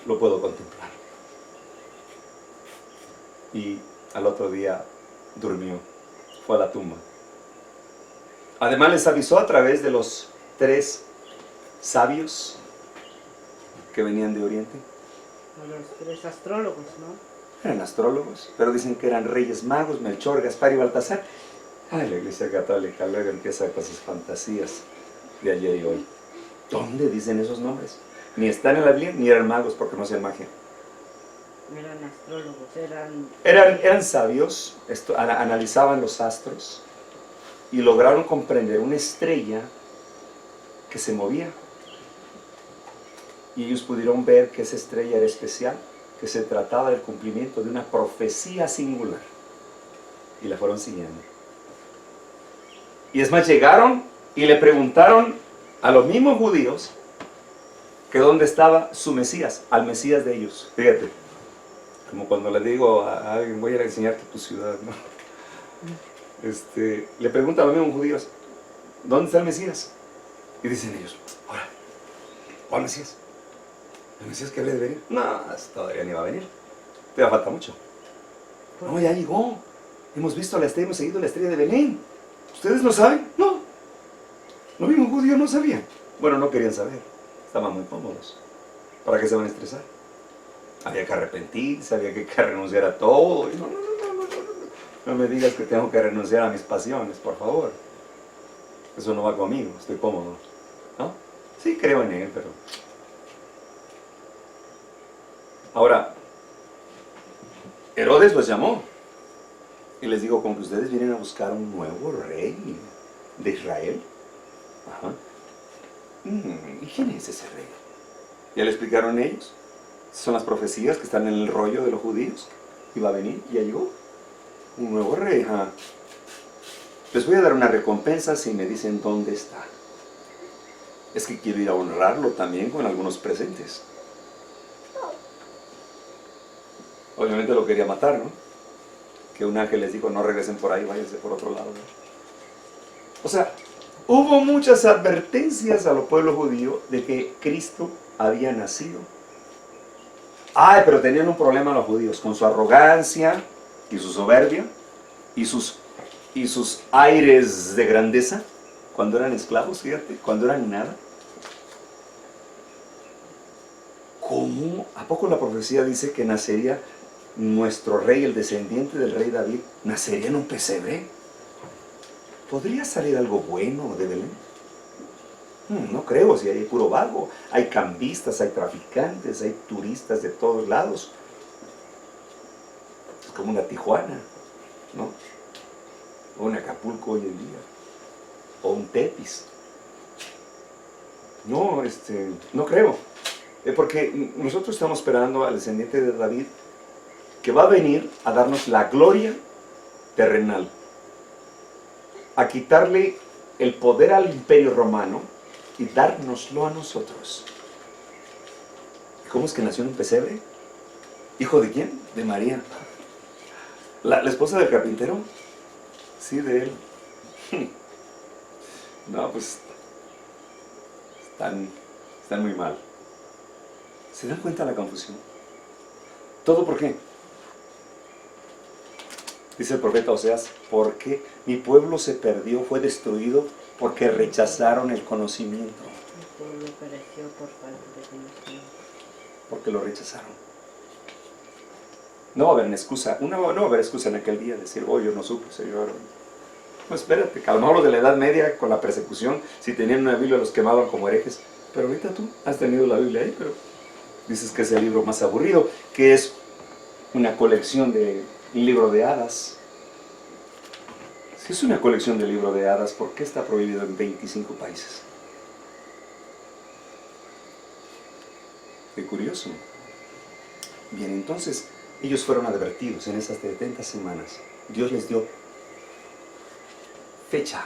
S1: lo puedo contemplar. Y al otro día durmió, fue a la tumba. Además les avisó a través de los 3 sabios que venían de Oriente.
S2: A los 3 astrólogos, ¿no?
S1: Eran astrólogos, pero dicen que eran reyes magos, Melchor, Gaspar y Baltasar. Ay, la Iglesia Católica luego empieza con sus fantasías de ayer y hoy. ¿Dónde dicen esos nombres? Ni están en la Biblia, ni eran magos porque no hacían magia.
S2: Eran astrólogos,
S1: Eran sabios, analizaban los astros y lograron comprender una estrella que se movía. Y ellos pudieron ver que esa estrella era especial, que se trataba del cumplimiento de una profecía singular. Y la fueron siguiendo. Y es más, llegaron y le preguntaron a los mismos judíos que dónde estaba su Mesías, al Mesías de ellos. Fíjate, como cuando le digo a alguien, voy a ir a enseñarte tu ciudad, ¿no? Le preguntan a los mismos judíos, ¿dónde está el Mesías? Y dicen ellos, ahora, ¿cuál Mesías? ¿El Mesías que había de venir? No, todavía ni va a venir. Todavía falta mucho. No, ya llegó. Hemos visto la estrella, hemos seguido la estrella de Belén. ¿Ustedes no saben? No. Los mismos judíos no sabían. Bueno, no querían saber. Estaban muy cómodos. ¿Para qué se van a estresar? Había que arrepentirse, había que renunciar a todo. Y no me digas que tengo que renunciar a mis pasiones, por favor. Eso no va conmigo, estoy cómodo. ¿No? Sí, creo en él, pero... Ahora, Herodes los llamó y les dijo, como que ustedes vienen a buscar un nuevo rey de Israel. Ajá. ¿Y quién es ese rey? Ya le explicaron ellos. Son las profecías que están en el rollo de los judíos. Y va a venir, ya llegó. Un nuevo rey. Ajá. Les voy a dar una recompensa si me dicen dónde está. Es que quiero ir a honrarlo también con algunos presentes. Obviamente lo quería matar, ¿no? Que un ángel les dijo, no regresen por ahí, váyanse por otro lado, ¿no? O sea, hubo muchas advertencias a los pueblos judíos de que Cristo había nacido. Ay, pero tenían un problema los judíos con su arrogancia y su soberbia y sus aires de grandeza cuando eran esclavos, fíjate, cuando eran nada. ¿Cómo? ¿A poco la profecía dice que nacería nuestro rey, el descendiente del rey David, nacería en un pesebre? ¿Podría salir algo bueno de Belén? No creo, si hay puro vago. Hay cambistas, hay traficantes, hay turistas de todos lados. Es como una Tijuana, ¿no? O un Acapulco hoy en día. O un Tetis. No, no creo. Porque nosotros estamos esperando al descendiente de David que va a venir a darnos la gloria terrenal, a quitarle el poder al imperio romano y dárnoslo a nosotros. ¿Cómo es que nació en un pesebre? ¿Hijo de quién? De María. ¿La esposa del carpintero? Sí, de él. No, pues están muy mal. ¿Se dan cuenta de la confusión? ¿Todo por qué? Dice el profeta Oseas, porque mi pueblo se perdió, fue destruido, porque rechazaron el conocimiento.
S2: El pueblo pereció por falta de conocimiento.
S1: Porque lo rechazaron. No va a haber una excusa, no va a haber excusa en aquel día, decir, oh, yo no supe, Señor. No, espérate, que a lo mejor los de la Edad Media, con la persecución, si tenían una Biblia los quemaban como herejes. Pero ahorita tú has tenido la Biblia ahí, pero dices que es el libro más aburrido, que es una colección de libro de hadas. Si es una colección de libro de hadas, ¿por qué está prohibido en 25 países? Qué curioso. Bien, entonces ellos fueron advertidos en esas 70 semanas. Dios les dio fecha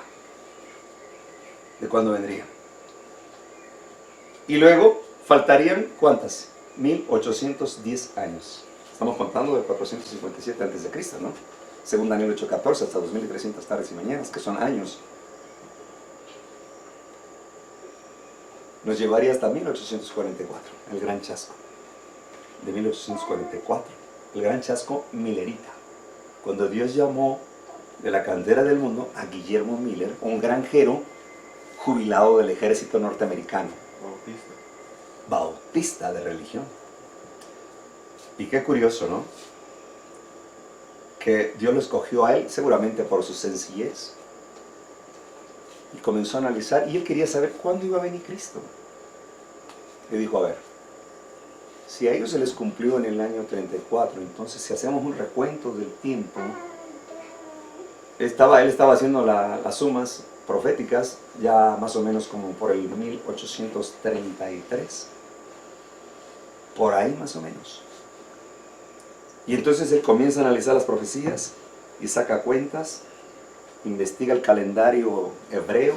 S1: de cuándo vendría. Y luego faltarían, ¿cuántas? 1810 años. Estamos contando de 457 a.C., ¿no? Según Daniel 8:14, hasta 2300 tardes y mañanas, que son años. Nos llevaría hasta 1844, el gran chasco. De 1844, el gran chasco millerita. Cuando Dios llamó de la cantera del mundo a Guillermo Miller, un granjero jubilado del ejército norteamericano. Bautista de religión. Y qué curioso, ¿no? Que Dios lo escogió a él, seguramente por su sencillez. Y comenzó a analizar, y él quería saber cuándo iba a venir Cristo. Y dijo, a ver, si a ellos se les cumplió en el año 34, entonces si hacemos un recuento del tiempo, él estaba haciendo las sumas proféticas, ya más o menos como por el 1833, por ahí más o menos. Y entonces él comienza a analizar las profecías y saca cuentas, investiga el calendario hebreo,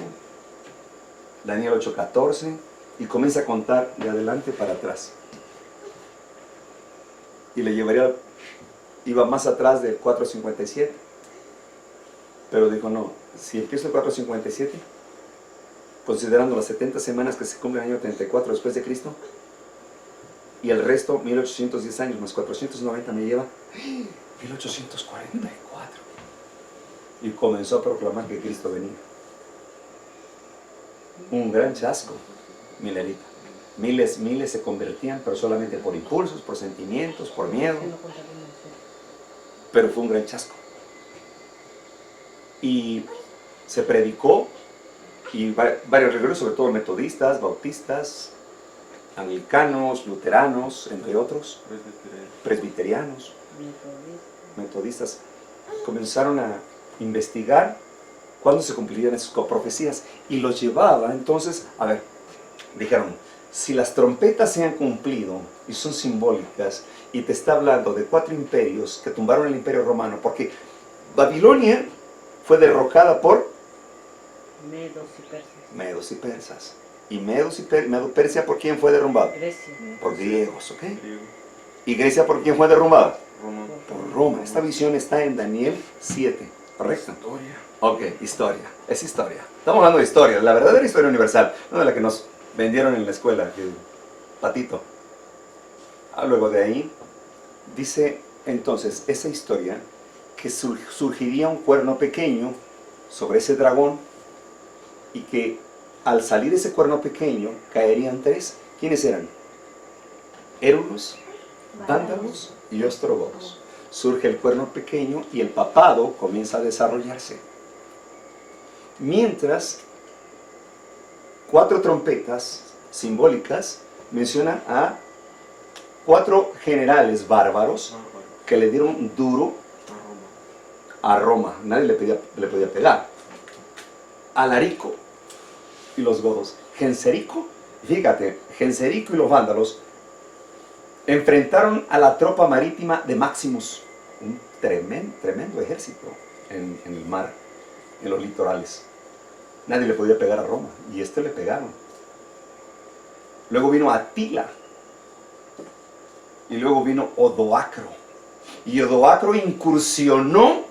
S1: Daniel 8:14, y comienza a contar de adelante para atrás. Y le llevaría, iba más atrás del 457, pero dijo, no, si empiezo el 457, considerando las 70 semanas que se cumplen en el año 34 después de Cristo, y el resto, 1810 años más 490 me lleva 1844. Y comenzó a proclamar que Cristo venía. Un gran chasco, millerita. Miles se convertían, pero solamente por impulsos, por sentimientos, por miedo. Pero fue un gran chasco. Y se predicó, y varios religiones, sobre todo metodistas, bautistas, anglicanos, luteranos, entre otros, presbiterianos, metodistas, comenzaron a investigar cuándo se cumplirían esas profecías, y los llevaba, entonces, a ver, dijeron, si las trompetas se han cumplido y son simbólicas, y te está hablando de 4 imperios que tumbaron el imperio romano, porque Babilonia fue derrocada por Medos y persas. ¿Y Medo-Persia por quién fue derrumbado?
S2: Grecia.
S1: Por griegos, ¿ok? ¿Y Grecia por quién fue derrumbada?
S4: Roma.
S1: Por Roma. Esta visión está en Daniel 7, ¿correcto?
S4: Historia.
S1: Ok, historia. Es historia. Estamos hablando de historia, la verdadera historia universal, no de la que nos vendieron en la escuela, el patito. Luego de ahí, dice entonces esa historia que surgiría un cuerno pequeño sobre ese dragón, y que al salir ese cuerno pequeño caerían 3. ¿Quiénes eran? Érulos, vándalos y ostrogodos. Surge el cuerno pequeño y el papado comienza a desarrollarse. Mientras 4 trompetas simbólicas mencionan a 4 generales bárbaros que le dieron duro a Roma. Nadie le podía pegar. Alarico y los godos. Genserico, fíjate, Genserico y los vándalos enfrentaron a la tropa marítima de Maximus, un tremendo ejército en el mar, en los litorales. Nadie le podía pegar a Roma, y le pegaron. Luego vino Atila, y luego vino Odoacro, y Odoacro incursionó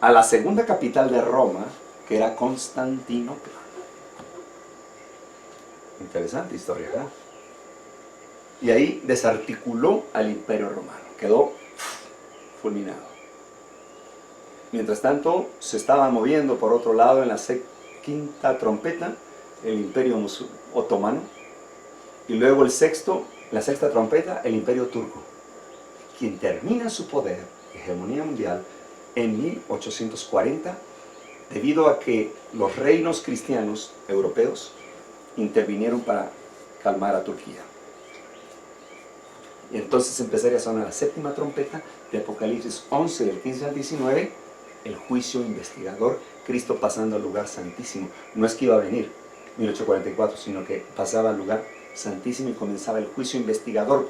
S1: a la segunda capital de Roma, que era Constantinopla. Interesante historia, ¿verdad? Y ahí desarticuló al imperio romano, quedó fulminado. Mientras tanto, se estaba moviendo por otro lado en la quinta trompeta el imperio otomano, y luego la sexta trompeta, el imperio turco, quien termina su poder, hegemonía mundial, en 1840, debido a que los reinos cristianos europeos intervinieron para calmar a Turquía. Y entonces empezaría a sonar la séptima trompeta de Apocalipsis 11, del 15 al 19, el juicio investigador, Cristo pasando al lugar santísimo. No es que iba a venir 1844, sino que pasaba al lugar santísimo, y comenzaba el juicio investigador.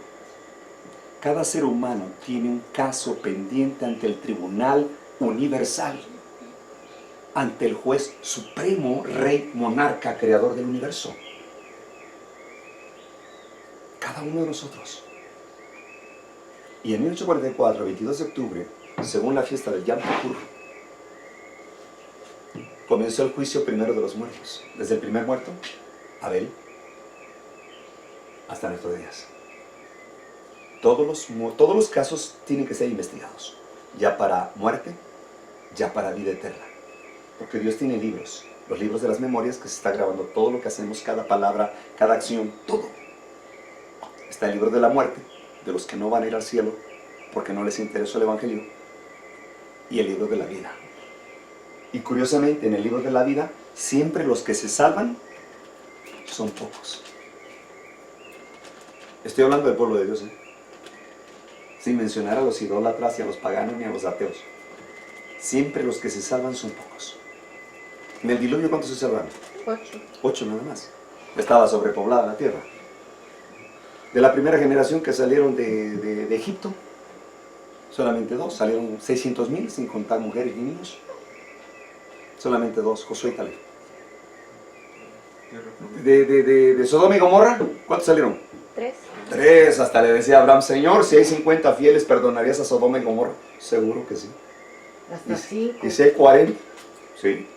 S1: Cada ser humano tiene un caso pendiente ante el tribunal universal, ante el juez supremo, rey, monarca, creador del universo. Cada uno de nosotros. Y en 1844, 22 de octubre, según la fiesta del Yom Kippur, comenzó el juicio primero de los muertos. Desde el primer muerto, Abel, hasta nuestros días. Todos los casos tienen que ser investigados. Ya para muerte, ya para vida eterna. Porque Dios tiene libros. Los libros de las memorias, que se está grabando todo lo que hacemos, cada palabra, cada acción, todo. Está el libro de la muerte, de los que no van a ir al cielo porque no les interesó el Evangelio, y el libro de la vida. Y curiosamente, en el libro de la vida, siempre los que se salvan son pocos. Estoy hablando del pueblo de Dios, sin mencionar a los idólatras y a los paganos ni a los ateos. Siempre los que se salvan son pocos. En el diluvio, ¿cuántos se salvaron?
S2: 8.
S1: 8 nada más. Estaba sobrepoblada la tierra. De la primera generación que salieron de Egipto, solamente 2. Salieron 600,000, sin contar mujeres y niños. Solamente 2, Josué y Caleb. De Sodoma y Gomorra, ¿cuántos salieron?
S2: 3.
S1: 3. Hasta le decía a Abraham: Señor, si hay 50 fieles, ¿perdonarías a Sodoma y Gomorra? Seguro que sí.
S2: Hasta 5.
S1: ¿Y si hay 40? Sí.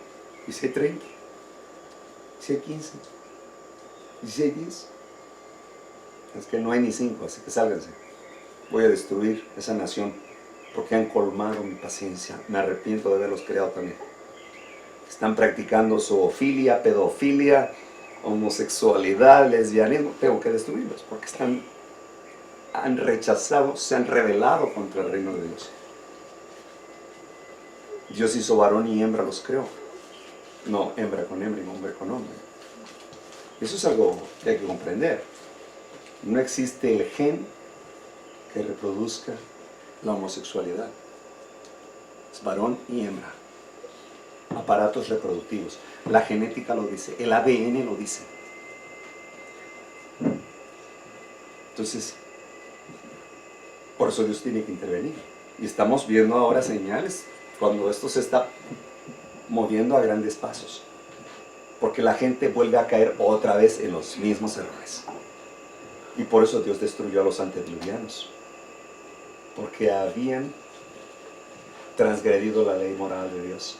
S1: ¿Y si hay 30? ¿Y si hay 15? ¿Y si hay 10? Es que no hay ni 5, así que sálganse. Voy a destruir esa nación porque han colmado mi paciencia. Me arrepiento de haberlos creado también. Están practicando zoofilia, pedofilia, homosexualidad, lesbianismo. Tengo que destruirlos porque han rechazado, se han rebelado contra el reino de Dios. Dios hizo varón y hembra, los creó. No hembra con hembra y hombre con hombre. Eso es algo que hay que comprender. No existe el gen que reproduzca la homosexualidad. Es varón y hembra. Aparatos reproductivos. La genética lo dice, el ADN lo dice. Entonces, por eso Dios tiene que intervenir. Y estamos viendo ahora señales cuando esto se está moviendo a grandes pasos. Porque la gente vuelve a caer otra vez en los mismos errores. Y por eso Dios destruyó a los antediluvianos. Porque habían transgredido la ley moral de Dios.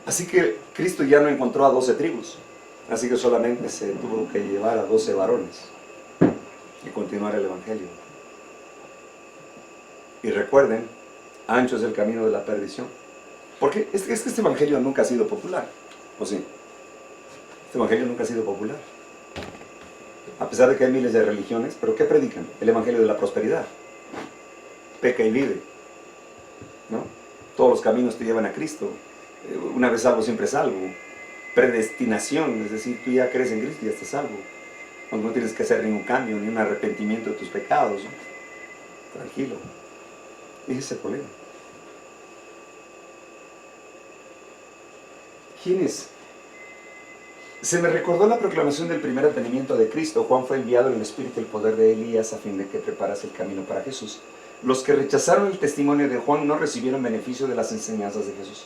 S1: Así que Cristo ya no encontró a 12 tribus. Así que solamente se tuvo que llevar a 12 varones y continuar el Evangelio. Y recuerden, ancho es el camino de la perdición. Porque es que este Evangelio nunca ha sido popular. ¿O sí? Este Evangelio nunca ha sido popular. A pesar de que hay miles de religiones, ¿pero qué predican? El Evangelio de la prosperidad. Peca y vive, ¿no? Todos los caminos te llevan a Cristo. Una vez salvo, siempre salvo. Predestinación, es decir, tú ya crees en Cristo y ya estás salvo. No tienes que hacer ningún cambio, ni un arrepentimiento de tus pecados, ¿no? Tranquilo. Ese es el problema. ¿Quién es? Se me recordó la proclamación del primer advenimiento de Cristo. Juan fue enviado en el espíritu y el poder de Elías a fin de que preparase el camino para Jesús. Los que rechazaron el testimonio de Juan no recibieron beneficio de las enseñanzas de Jesús.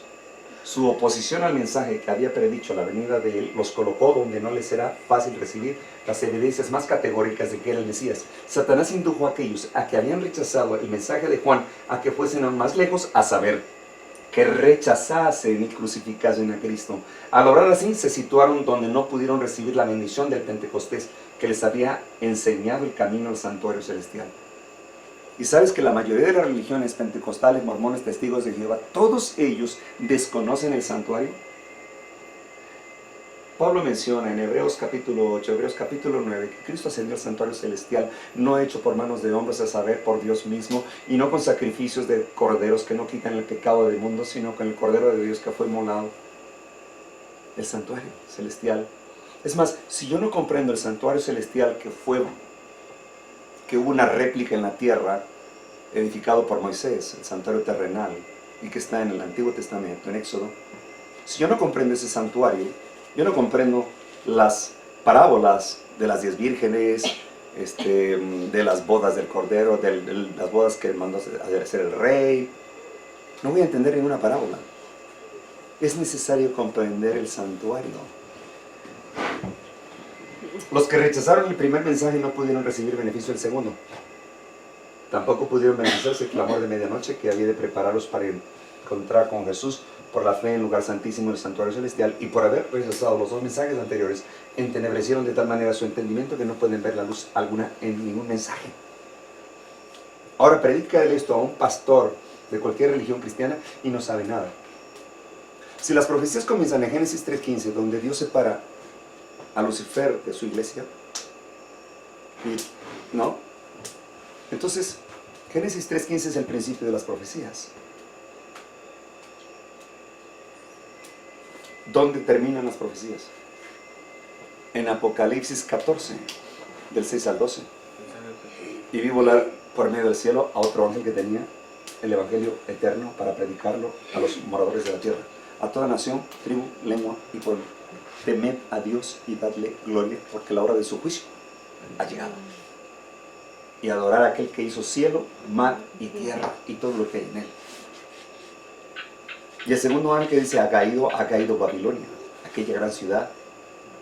S1: Su oposición al mensaje que había predicho la venida de él los colocó donde no les era fácil recibir las evidencias más categóricas de que era el Mesías. Satanás indujo a aquellos a que habían rechazado el mensaje de Juan a que fuesen aún más lejos, a saber, que rechazasen y crucificasen a Cristo. Al orar así, se situaron donde no pudieron recibir la bendición del Pentecostés que les había enseñado el camino al santuario celestial. Y sabes que la mayoría de las religiones pentecostales, mormones, testigos de Jehová, todos ellos desconocen el santuario. Pablo menciona en Hebreos capítulo 8, Hebreos capítulo 9, que Cristo ascendió al santuario celestial, no hecho por manos de hombres, a saber, por Dios mismo, y no con sacrificios de corderos que no quitan el pecado del mundo, sino con el Cordero de Dios que fue inmolado. El santuario celestial. Es más, si yo no comprendo el santuario celestial que hubo una réplica en la tierra, edificado por Moisés, el santuario terrenal, y que está en el Antiguo Testamento, en Éxodo, si yo no comprendo ese santuario, yo no comprendo las parábolas de las 10 vírgenes, de las bodas del Cordero, de las bodas que mandó hacer el rey. No voy a entender ninguna parábola. Es necesario comprender el santuario. Los que rechazaron el primer mensaje no pudieron recibir beneficio del segundo. Tampoco pudieron beneficiarse el clamor de medianoche que había de prepararlos para encontrar con Jesús por la fe en el lugar santísimo del santuario celestial, y por haber rechazado los 2 mensajes anteriores, entenebrecieron de tal manera su entendimiento que no pueden ver la luz alguna en ningún mensaje. Ahora predica esto a un pastor de cualquier religión cristiana y no sabe nada. Si las profecías comienzan en Génesis 3:15, donde Dios separa a Lucifer de su iglesia, ¿no? Entonces, Génesis 3:15 es el principio de las profecías. ¿Dónde terminan las profecías? En Apocalipsis 14, del 6 al 12. Y vi volar por medio del cielo a otro ángel que tenía el evangelio eterno para predicarlo a los moradores de la tierra, a toda nación, tribu, lengua y pueblo. Temed a Dios y dadle gloria, porque la hora de su juicio ha llegado. Y adorar a aquel que hizo cielo, mar y tierra y todo lo que hay en él. Y el segundo ángel dice, ha caído Babilonia, aquella gran ciudad,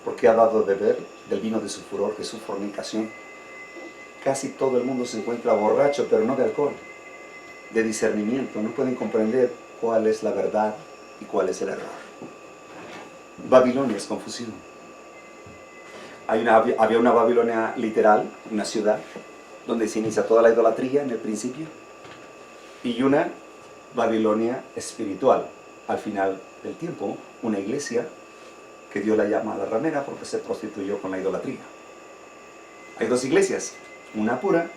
S1: porque ha dado de beber del vino de su furor, de su fornicación. Casi todo el mundo se encuentra borracho, pero no de alcohol, de discernimiento. No pueden comprender cuál es la verdad y cuál es el error. Babilonia es confusión. Había una Babilonia literal, una ciudad, donde se inicia toda la idolatría en el principio, y una Babilonia espiritual, al final del tiempo, una iglesia que Dios la llama la ramera porque se prostituyó con la idolatría. Hay 2 iglesias, una pura,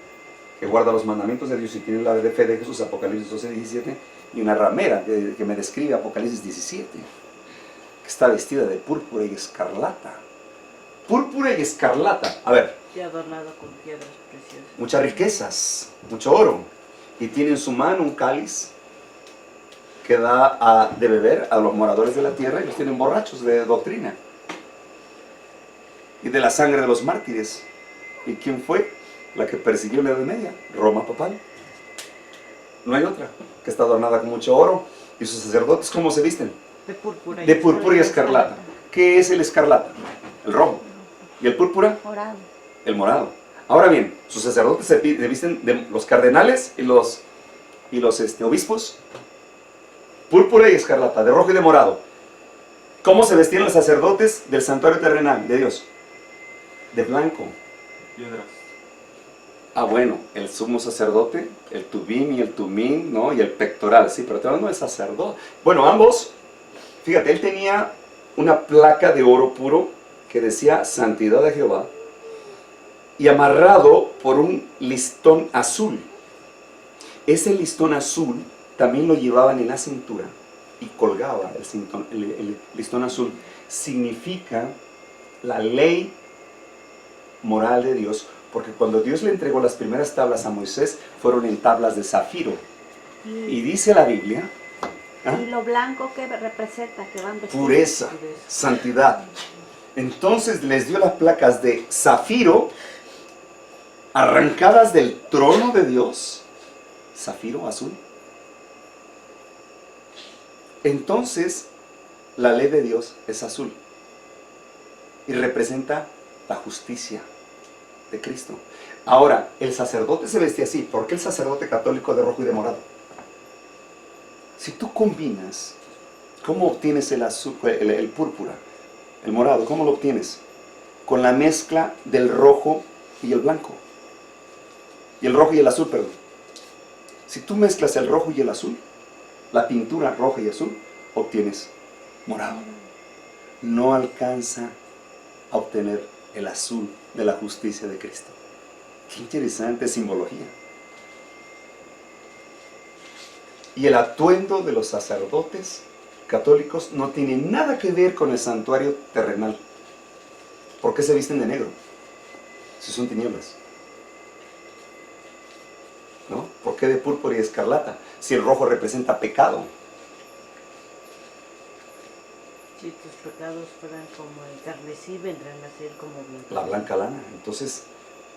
S1: que guarda los mandamientos de Dios y tiene la de fe de Jesús, Apocalipsis 12:17, y una ramera que me describe Apocalipsis 17, que está vestida de púrpura y escarlata. Púrpura y escarlata, a ver.
S2: Y adornado con piedras preciosas.
S1: Muchas riquezas, mucho oro, y tiene en su mano un cáliz que da de beber a los moradores de la tierra, y los tienen borrachos de doctrina y de la sangre de los mártires. ¿Y quién fue la que persiguió en la Edad Media? Roma papal. No hay otra, que está adornada con mucho oro. ¿Y sus sacerdotes cómo se visten?
S2: De púrpura
S1: y escarlata. ¿Qué es el escarlata? El rojo. ¿Y el púrpura?
S4: Morado.
S1: El morado. Ahora bien, sus sacerdotes se visten de los cardenales y los obispos, púrpura y escarlata, de rojo y de morado. ¿Cómo se vestían los sacerdotes del santuario terrenal de Dios? De blanco.
S5: Piedras.
S1: Ah, bueno, el sumo sacerdote, el tubim y el tumim, ¿no? Y el pectoral, sí, pero estoy hablando del sacerdote. Bueno, ambos, fíjate, él tenía una placa de oro puro que decía Santidad de Jehová, y amarrado por un listón azul. Ese listón azul también lo llevaban en la cintura y colgaba el listón azul. Significa la ley moral de Dios, porque cuando Dios le entregó las primeras tablas a Moisés, fueron en tablas de zafiro. Y dice la Biblia, ¿ah?
S4: Y lo blanco que representa, que van vestidos.
S1: Pureza, santidad. Entonces les dio las placas de zafiro, arrancadas del trono de Dios, zafiro azul. Entonces, la ley de Dios es azul y representa la justicia de Cristo. Ahora, el sacerdote se vestía así. ¿Por qué el sacerdote católico de rojo y de morado? Si tú combinas, ¿cómo obtienes el azul, el púrpura, el morado? ¿Cómo lo obtienes? Con la mezcla del rojo y el blanco. Y el rojo y el azul, perdón. Si tú mezclas el rojo y el azul, la pintura roja y azul, obtienes morado. No alcanza a obtener el azul de la justicia de Cristo. Qué interesante simbología. Y el atuendo de los sacerdotes católicos no tiene nada que ver con el santuario terrenal. ¿Por qué se visten de negro? Si son tinieblas. ¿No? ¿Por qué de púrpura y escarlata? Si el rojo representa pecado.
S2: Sí, tus pecados fueran como el carmesí, vendrán a ser como blanca.
S1: La blanca lana. Entonces,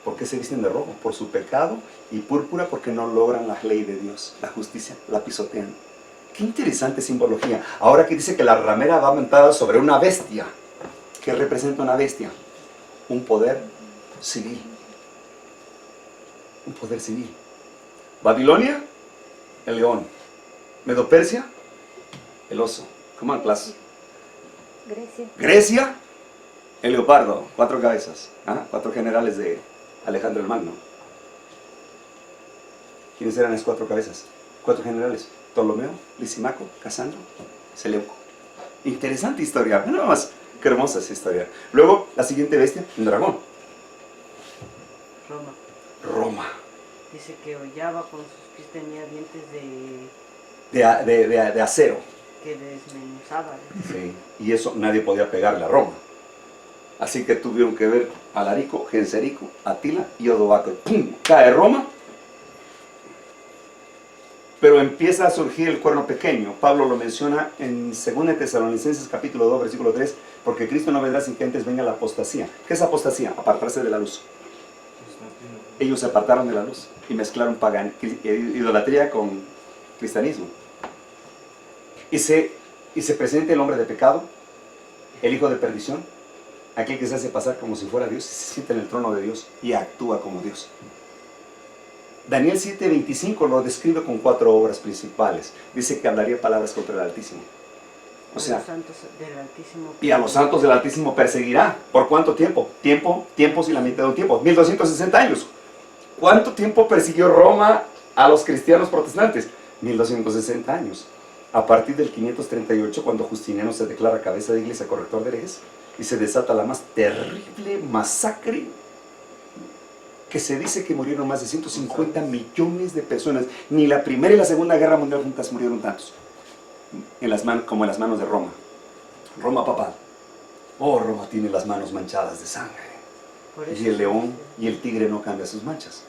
S1: ¿por qué se visten de rojo? Por su pecado, y púrpura porque no logran la ley de Dios, la justicia, la pisotean. Qué interesante simbología. Ahora que dice que la ramera va montada sobre una bestia. ¿Qué representa una bestia? Un poder civil. Un poder civil. Babilonia, el león. Medo-Persia, el oso. Come on, class.
S4: Grecia.
S1: Grecia, el leopardo. 4 cabezas. 4 generales de Alejandro el Magno. ¿Quiénes eran esas 4 cabezas? 4 generales. Ptolomeo, Lisimaco, Casandro, Seleuco. Interesante historia. Nada más. Qué hermosa esa historia. Luego, la siguiente bestia, un dragón.
S2: Roma.
S1: Roma.
S2: Dice que hollaba con sus pies, tenía dientes
S1: De acero.
S2: que desmenuzaba.
S1: Sí. Y eso nadie podía pegarle a Roma. Así que tuvieron que ver a Alarico, Genserico, Atila y Odoacro. ¡Pum! Cae Roma. Pero empieza a surgir el cuerno pequeño. Pablo lo menciona en 2 Tesalonicenses capítulo 2, versículo 3, porque Cristo no vendrá sin que antes venga la apostasía. ¿Qué es apostasía? Apartarse de la luz. Ellos se apartaron de la luz y mezclaron idolatría con cristianismo. Y se presenta el hombre de pecado, el hijo de perdición, aquel que se hace pasar como si fuera Dios, se sienta en el trono de Dios y actúa como Dios. Daniel 7:25 lo describe con 4 obras principales. Dice que hablaría palabras contra el Altísimo. O sea,
S2: los santos del Altísimo.
S1: y a los santos del Altísimo perseguirá. ¿Por cuánto tiempo? Tiempos y la mitad de un tiempo. 1260 años. ¿Cuánto tiempo persiguió Roma a los cristianos protestantes? 1260 años. A partir del 538, cuando Justiniano se declara cabeza de iglesia, corrector de herejes, y se desata la más terrible masacre, que se dice que murieron más de 150 millones de personas. Ni la Primera y la Segunda Guerra Mundial juntas murieron tantos como en las manos de Roma. Roma papal. Oh, Roma tiene las manos manchadas de sangre. Y el león y el tigre no cambian sus manchas.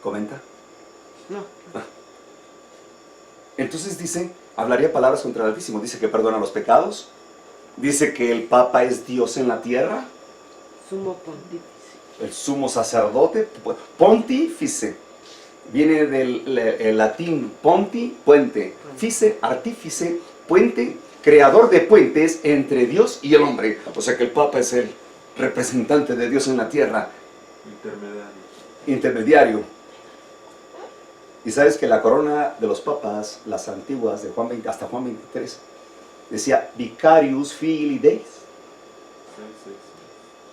S1: ¿Comenta?
S2: No.
S1: Entonces dice, hablaría palabras contra el Altísimo. Dice que perdona los pecados. Dice que el Papa es Dios en la tierra.
S2: Sumo pontífice.
S1: El sumo sacerdote. Pontífice. Viene del latín ponti, puente. Fice, artífice, puente, creador de puentes entre Dios y el hombre. O sea que el Papa es el representante de Dios en la tierra. Intermediario. Y sabes que la corona de los papas, las antiguas, de Juan 20, hasta Juan 23, decía Vicarius Filii Deis.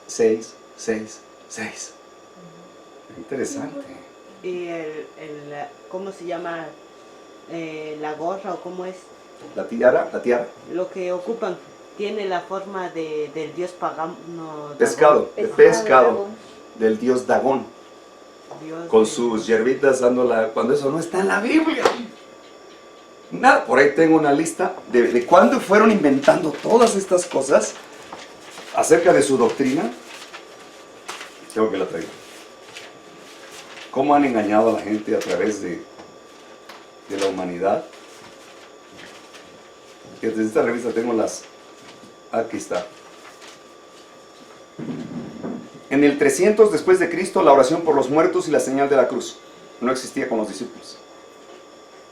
S1: 6, 6, 6. Interesante.
S2: Y ¿cómo se llama? La gorra o cómo es.
S1: La tiara.
S2: Lo que ocupan tiene la forma del dios pagano.
S1: Pescado, de pescado, del dios Dagón. Con sus hierbitas dándola, cuando eso no está en la Biblia. Nada, por ahí tengo una lista de cuándo fueron inventando todas estas cosas acerca de su doctrina. Creo que la traigo. Cómo han engañado a la gente a través de la humanidad. Que desde esta revista tengo las... Aquí está. En el 300 después de Cristo, la oración por los muertos y la señal de la cruz no existía con los discípulos.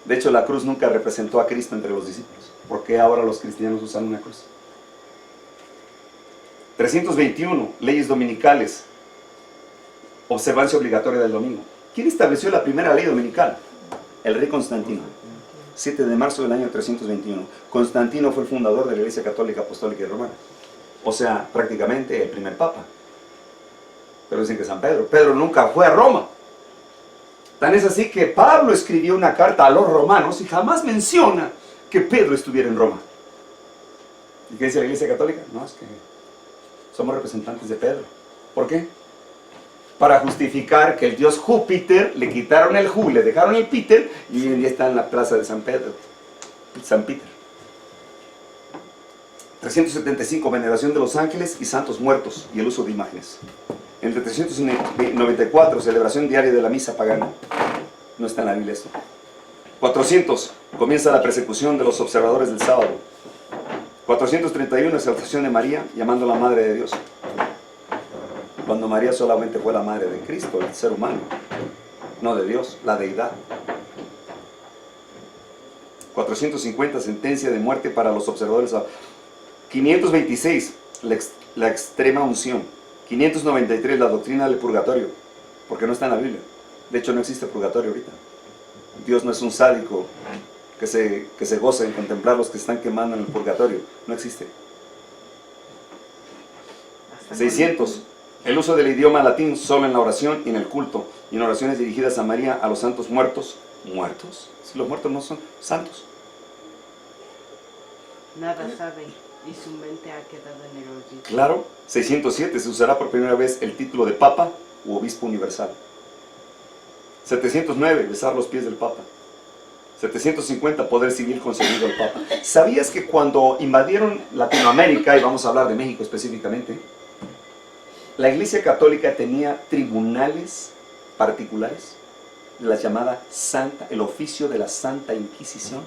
S1: De hecho, la cruz nunca representó a Cristo entre los discípulos. ¿Por qué ahora los cristianos usan una cruz? 321, leyes dominicales. Observancia obligatoria del domingo. ¿Quién estableció la primera ley dominical? El rey Constantino. 7 de marzo del año 321. Constantino fue el fundador de la Iglesia Católica, Apostólica y Romana. O sea, prácticamente el primer papa. Pero dicen que San Pedro. Pedro nunca fue a Roma. Tan es así que Pablo escribió una carta a los romanos y jamás menciona que Pedro estuviera en Roma. ¿Y qué dice la Iglesia Católica? No, es que somos representantes de Pedro. ¿Por qué? Para justificar que el dios Júpiter le quitaron el Ju, le dejaron el Peter y hoy en día está en la plaza de San Pedro, San Peter. 375, veneración de los ángeles y santos muertos y el uso de imágenes. Entre 394, celebración diaria de la misa pagana. No está en la Biblia esto. 400, comienza la persecución de los observadores del sábado.
S5: 431, exaltación de María, llamándola Madre de Dios. Cuando María solamente fue la Madre de Cristo, el ser humano, no de Dios, la deidad. 450, sentencia de muerte para los observadores. 526, la extrema unción. 593, la doctrina del purgatorio, porque no está en la Biblia. De hecho, no existe purgatorio ahorita. Dios no es un sádico que se goza en contemplar los que están quemando en el purgatorio. No existe. 600, el uso del idioma latín solo en la oración y en el culto, y en oraciones dirigidas a María, a los santos muertos. ¿Muertos? Si los muertos no son santos.
S2: Nada sabe y su mente ha quedado en el olvido.
S5: Claro. 607, se usará por primera vez el título de Papa u Obispo Universal. 709, besar los pies del Papa. 750, poder civil concedido al Papa. ¿Sabías que cuando invadieron Latinoamérica, y vamos a hablar de México específicamente, la Iglesia Católica tenía tribunales particulares, la llamada Santa, el oficio de la Santa Inquisición?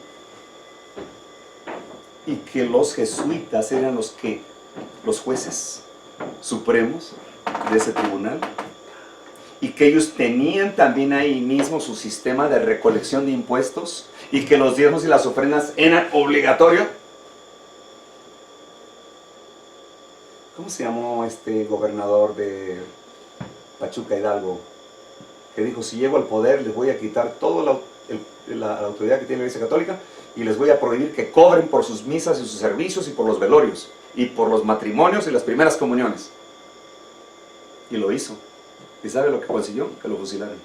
S5: Y que los jesuitas eran los jueces supremos de ese tribunal, y que ellos tenían también ahí mismo su sistema de recolección de impuestos, y que los diezmos y las ofrendas eran obligatorios. ¿Cómo se llamó este gobernador de Pachuca, Hidalgo? Que dijo, si llego al poder les voy a quitar toda la autoridad que tiene la Iglesia Católica y les voy a prohibir que cobren por sus misas y sus servicios y por los velorios y por los matrimonios y las primeras comuniones. Y lo hizo. ¿Y sabe lo que consiguió? Que lo fusilaran.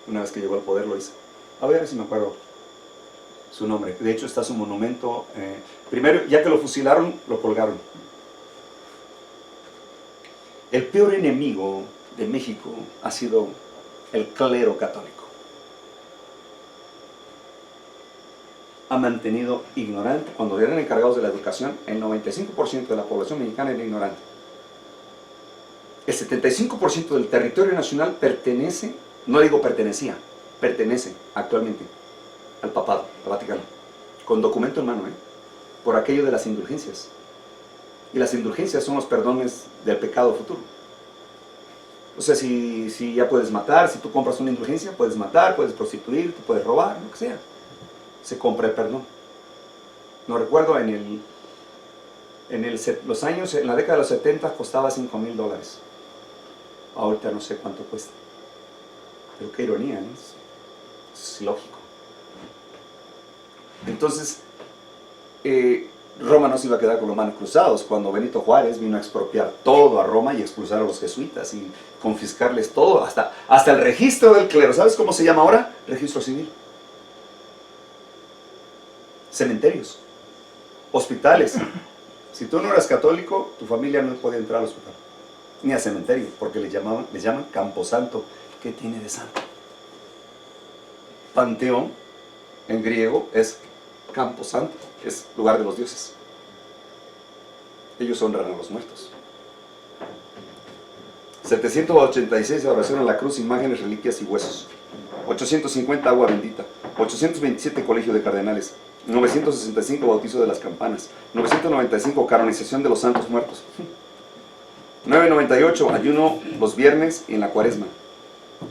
S5: Una vez que llegó al poder lo hizo. A ver si me acuerdo su nombre. De hecho está su monumento. Primero, ya que lo fusilaron, lo colgaron. El peor enemigo de México ha sido el clero católico. Ha mantenido ignorante, cuando eran encargados de la educación, el 95% de la población mexicana era ignorante. El 75% del territorio nacional pertenece, no digo pertenecía, pertenece actualmente al papado, al Vaticano, con documento en mano, por aquello de las indulgencias. Y las indulgencias son los perdones del pecado futuro. O sea, si ya puedes matar, si tú compras una indulgencia, puedes matar, puedes prostituir, tú puedes robar, lo que sea. Se compra el perdón. No recuerdo, en la década de los 70 costaba $5,000. Ahorita no sé cuánto cuesta. Pero qué ironía, ¿no? Es lógico. Entonces, Roma no se iba a quedar con los manos cruzados cuando Benito Juárez vino a expropiar todo a Roma y expulsar a los jesuitas y confiscarles todo, hasta el registro del clero. ¿Sabes cómo se llama ahora? Registro civil. Cementerios, hospitales. Si tú no eras católico, tu familia no podía entrar al hospital, ni al cementerio, porque les llaman camposanto. ¿Qué tiene de santo? Panteón, en griego, es camposanto, es lugar de los dioses. Ellos honran a los muertos. 786, adoración a la cruz, imágenes, reliquias y huesos. 850, agua bendita. 827, colegio de cardenales. 965, bautizo de las campanas. 995, canonización de los santos muertos. 998, ayuno los viernes y en la cuaresma.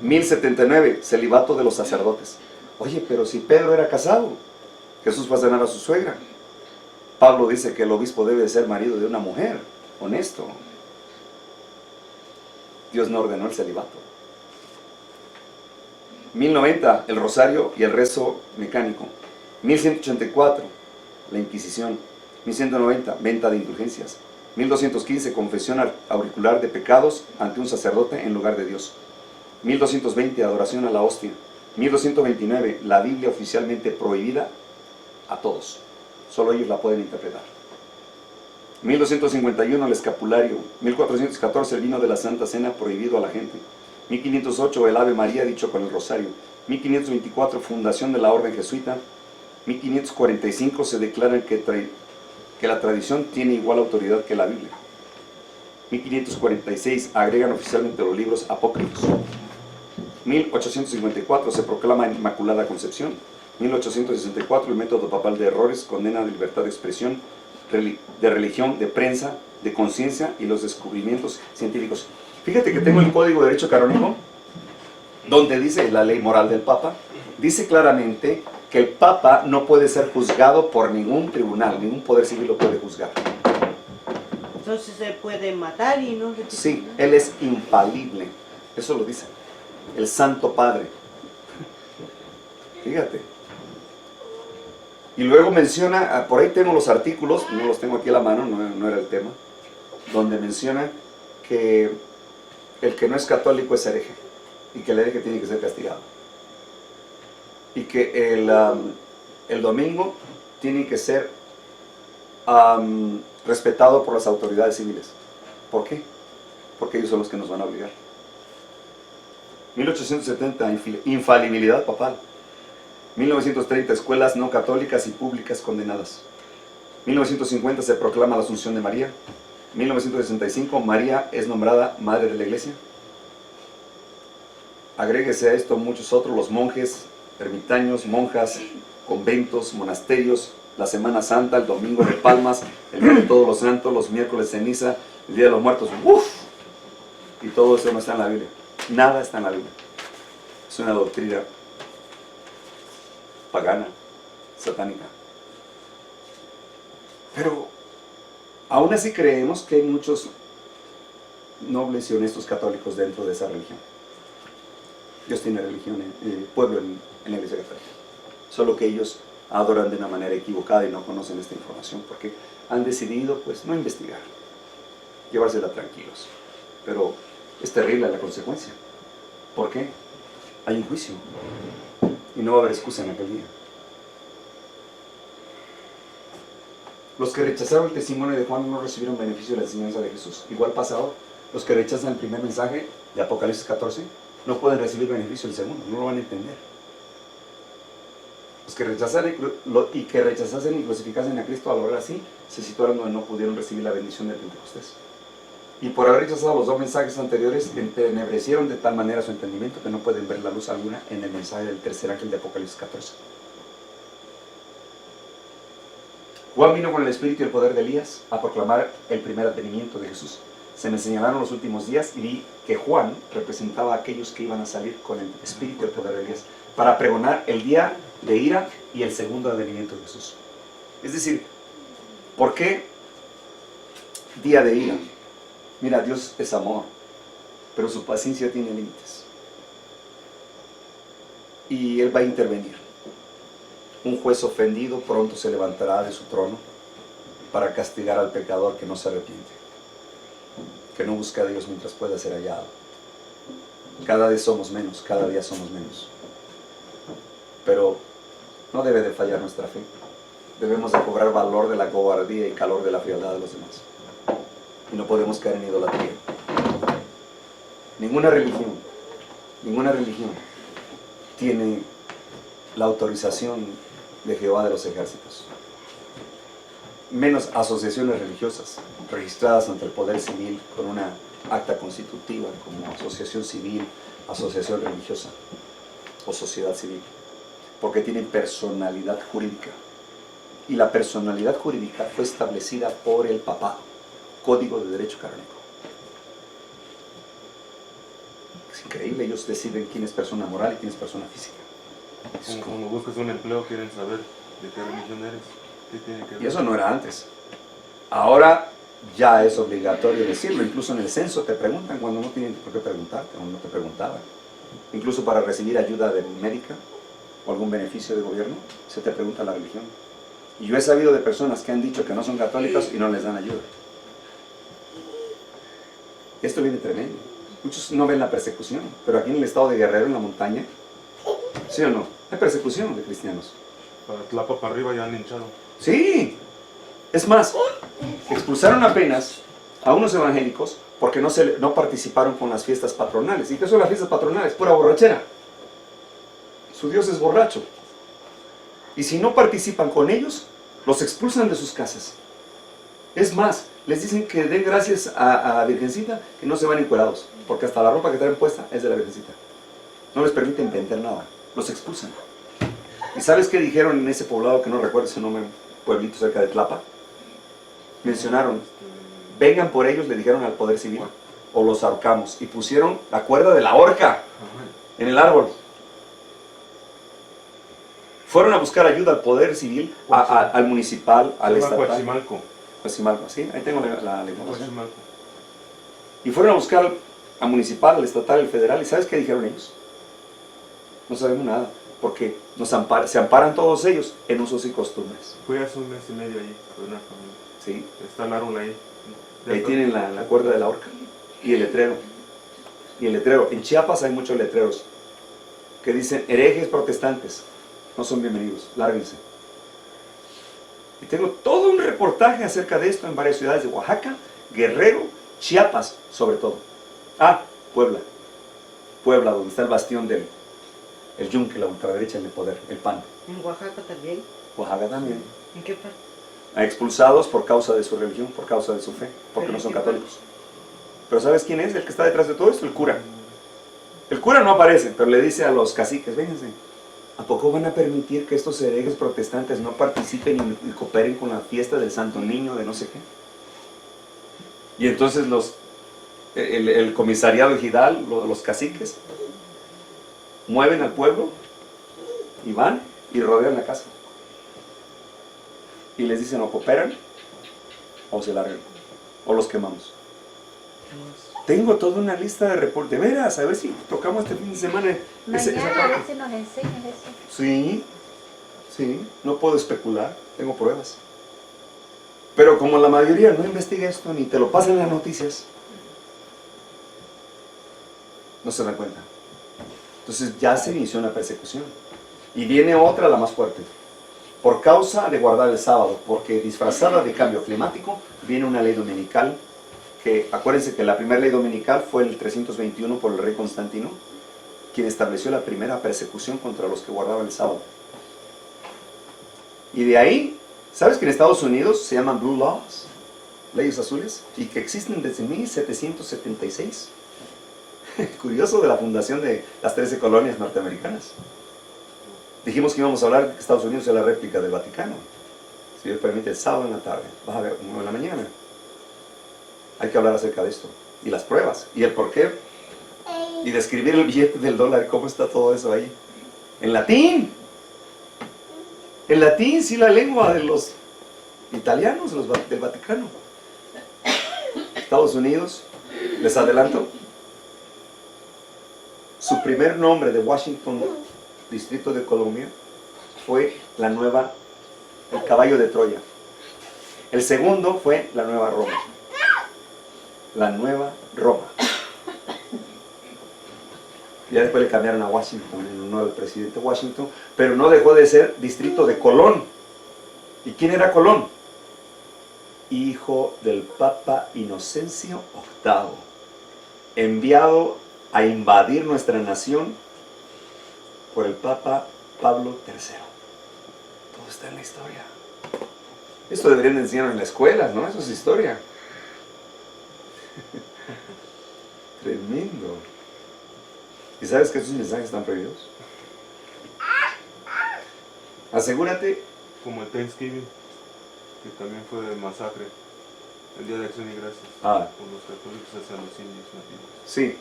S5: 1079, celibato de los sacerdotes. Oye, pero si Pedro era casado, Jesús va a sanar a su suegra. Pablo dice que el obispo debe ser marido de una mujer, honesto. Dios no ordenó el celibato. 1090, el rosario y el rezo mecánico. 1184, la Inquisición. 1190, venta de indulgencias. 1215, confesión auricular de pecados ante un sacerdote en lugar de Dios. 1220, adoración a la hostia. 1229, la Biblia oficialmente prohibida a todos. Solo ellos la pueden interpretar. 1251, el escapulario. 1414, el vino de la Santa Cena prohibido a la gente. 1508, el Ave María dicho con el rosario. 1524, fundación de la orden jesuita. 1545, se declara que la tradición tiene igual autoridad que la Biblia. 1546, agregan oficialmente los libros apócrifos. 1854, se proclama Inmaculada Concepción. 1864, el método papal de errores condena la libertad de expresión de religión, de prensa, de conciencia y los descubrimientos científicos. Fíjate que tengo el Código de Derecho Canónico, donde dice la ley moral del Papa, dice claramente que el Papa no puede ser juzgado por ningún tribunal, ningún poder civil lo puede juzgar.
S2: Entonces se puede matar y no se...
S5: Sí, él es infalible, eso lo dice el Santo Padre. Fíjate. Y luego menciona, por ahí tengo los artículos, no los tengo aquí a la mano, no era el tema, donde menciona que el que no es católico es hereje, y que el hereje tiene que ser castigado. Y que el domingo tiene que ser respetado por las autoridades civiles. ¿Por qué? Porque ellos son los que nos van a obligar. 1870, infalibilidad papal. 1930, escuelas no católicas y públicas condenadas. 1950 se proclama la Asunción de María. 1965, María es nombrada Madre de la Iglesia. Agréguese a esto muchos otros, los monjes, ermitaños, monjas, conventos, monasterios, la Semana Santa, el Domingo de Palmas, el Día de Todos los Santos, los miércoles ceniza, el Día de los Muertos. ¡Uf! Y todo eso no está en la Biblia. Nada está en la Biblia. Es una doctrina pagana, satánica. Pero aún así creemos que hay muchos nobles y honestos católicos dentro de esa religión. Dios tiene religión, pueblo en la Iglesia Católica. Solo que ellos adoran de una manera equivocada y no conocen esta información porque han decidido pues no investigar, llevársela tranquilos. Pero es terrible la consecuencia. ¿Por qué? Hay un juicio y no va a haber excusa en aquel día. Los que rechazaron el testimonio de Juan no recibieron beneficio de la enseñanza de Jesús. Igual pasa ahora. Los que rechazan el primer mensaje de Apocalipsis 14 no pueden recibir beneficio del segundo, no lo van a entender. Los que rechazasen y crucificasen a Cristo al orar así, se situaron donde no pudieron recibir la bendición de Pentecostés. Y por haber rechazado los dos mensajes anteriores, entenebrecieron de tal manera su entendimiento que no pueden ver la luz alguna en el mensaje del tercer ángel de Apocalipsis 14. Juan vino con el espíritu y el poder de Elías a proclamar el primer advenimiento de Jesús. Se me señalaron los últimos días y vi que Juan representaba a aquellos que iban a salir con el espíritu y el poder de Elías para pregonar el día de ira y el segundo advenimiento de Jesús. Es decir, ¿por qué día de ira? Mira, Dios es amor, pero su paciencia tiene límites. Y Él va a intervenir. Un juez ofendido pronto se levantará de su trono para castigar al pecador que no se arrepiente, que no busca a Dios mientras pueda ser hallado. Cada vez somos menos, cada día somos menos. Pero no debe de fallar nuestra fe. Debemos de cobrar valor de la cobardía y calor de la frialdad de los demás. Y no podemos caer en idolatría. Ninguna religión tiene la autorización de Jehová de los ejércitos. Menos asociaciones religiosas registradas ante el poder civil con una acta constitutiva como asociación civil, asociación religiosa o sociedad civil, porque tienen personalidad jurídica. Y la personalidad jurídica fue establecida por el papado. Código de Derecho Canónico. Es increíble, ellos deciden quién es persona moral y quién es persona física.
S6: Cuando buscas un empleo quieren saber de qué religión eres, qué tiene que ver.
S5: Y eso no era antes. Ahora ya es obligatorio decirlo, incluso en el censo te preguntan cuando no tienen por qué preguntarte, o no te preguntaban. Incluso para recibir ayuda médica o algún beneficio de gobierno, se te pregunta la religión. Y yo he sabido de personas que han dicho que no son católicos y no les dan ayuda. Esto viene tremendo. Muchos no ven la persecución, pero aquí en el estado de Guerrero, en la montaña, ¿sí o no? Hay persecución de cristianos.
S6: Para Tlapa para arriba ya han hinchado.
S5: Sí. Es más, expulsaron apenas a unos evangélicos porque no participaron con las fiestas patronales. ¿Y qué son las fiestas patronales? Pura borrachera. Su Dios es borracho. Y si no participan con ellos, los expulsan de sus casas. Es más, les dicen que den gracias a la Virgencita, que no se van encuerados, porque hasta la ropa que traen puesta es de la Virgencita. No les permiten vender nada, los expulsan. ¿Y sabes qué dijeron en ese poblado que no recuerdo ese nombre, pueblito cerca de Tlapa? mencionaron, vengan por ellos, le dijeron al poder civil, o los ahorcamos. Y pusieron la cuerda de la horca en el árbol. Fueron a buscar ayuda al poder civil, al municipal, al estatal.
S6: Coachimalco.
S5: Coachimalco, sí, ahí tengo la información.
S6: Coachimalco.
S5: Y fueron a buscar al municipal, al estatal, al federal. ¿Y sabes qué dijeron ellos? No sabemos nada, porque se amparan todos ellos en usos y costumbres.
S6: Fui hace un mes y medio allí, con una familia.
S5: ¿Sí?
S6: Está el árbol ahí.
S5: Ahí tienen la cuerda de la horca y el letrero. Y el letrero. En Chiapas hay muchos letreros que dicen herejes protestantes. No son bienvenidos, lárguense. Y tengo todo un reportaje acerca de esto en varias ciudades de Oaxaca, Guerrero, Chiapas, sobre todo. Ah, Puebla. Puebla, donde está el bastión del yunque, la ultraderecha en el poder, el PAN.
S2: En Oaxaca también.
S5: Oaxaca también.
S2: ¿En qué parte?
S5: Expulsados por causa de su religión, por causa de su fe, porque no son católicos. Pero ¿sabes quién es el que está detrás de todo esto? El cura. El cura no aparece, pero le dice a los caciques, vénganse, ¿a poco van a permitir que estos herejes protestantes no participen y cooperen con la fiesta del Santo Niño de no sé qué? Y entonces el comisariado ejidal, los caciques, mueven al pueblo y van y rodean la casa. Y les dicen, o cooperan, o se largan, o los quemamos. Tengo toda una lista de reportes, de veras, a ver si tocamos este fin de semana.
S4: Mañana a ver si nos enseñas eso.
S5: Sí, sí, no puedo especular, tengo pruebas. Pero como la mayoría no investiga esto, ni te lo pasan en las noticias, no se dan cuenta. Entonces ya se inició una persecución. Y viene otra, la más fuerte. Por causa de guardar el sábado, porque disfrazada de cambio climático, viene una ley dominical, que acuérdense que la primera ley dominical fue el 321 por el rey Constantino, quien estableció la primera persecución contra los que guardaban el sábado. Y de ahí, ¿sabes que en Estados Unidos se llaman Blue Laws, leyes azules, y que existen desde 1776? Curioso, de la fundación de las 13 colonias norteamericanas. Dijimos que íbamos a hablar de que Estados Unidos es la réplica del Vaticano. Si Dios permite, el sábado en la tarde, vas a ver, 9 de la mañana. Hay que hablar acerca de esto, y las pruebas, y el porqué, y describir el billete del dólar, cómo está todo eso ahí. En latín. En latín, sí, la lengua de los italianos, del Vaticano. Estados Unidos, les adelanto, su primer nombre de Washington, Distrito de Columbia, fue el caballo de Troya. El segundo fue la Nueva Roma. La Nueva Roma. Ya después le cambiaron a Washington en honor al presidente Washington, pero no dejó de ser distrito de Colón. ¿Y quién era Colón? Hijo del Papa Inocencio VIII, enviado a invadir nuestra nación por el Papa Pablo III. Todo está en la historia. Esto deberían enseñar en la escuela, ¿no? Eso es historia. Tremendo. ¿Y sabes que esos mensajes están prohibidos? Asegúrate.
S6: Como el Thanksgiving, que también fue de masacre. El Día de Acción y Gracias. Por los católicos hacia los indios nativos.
S5: Sí.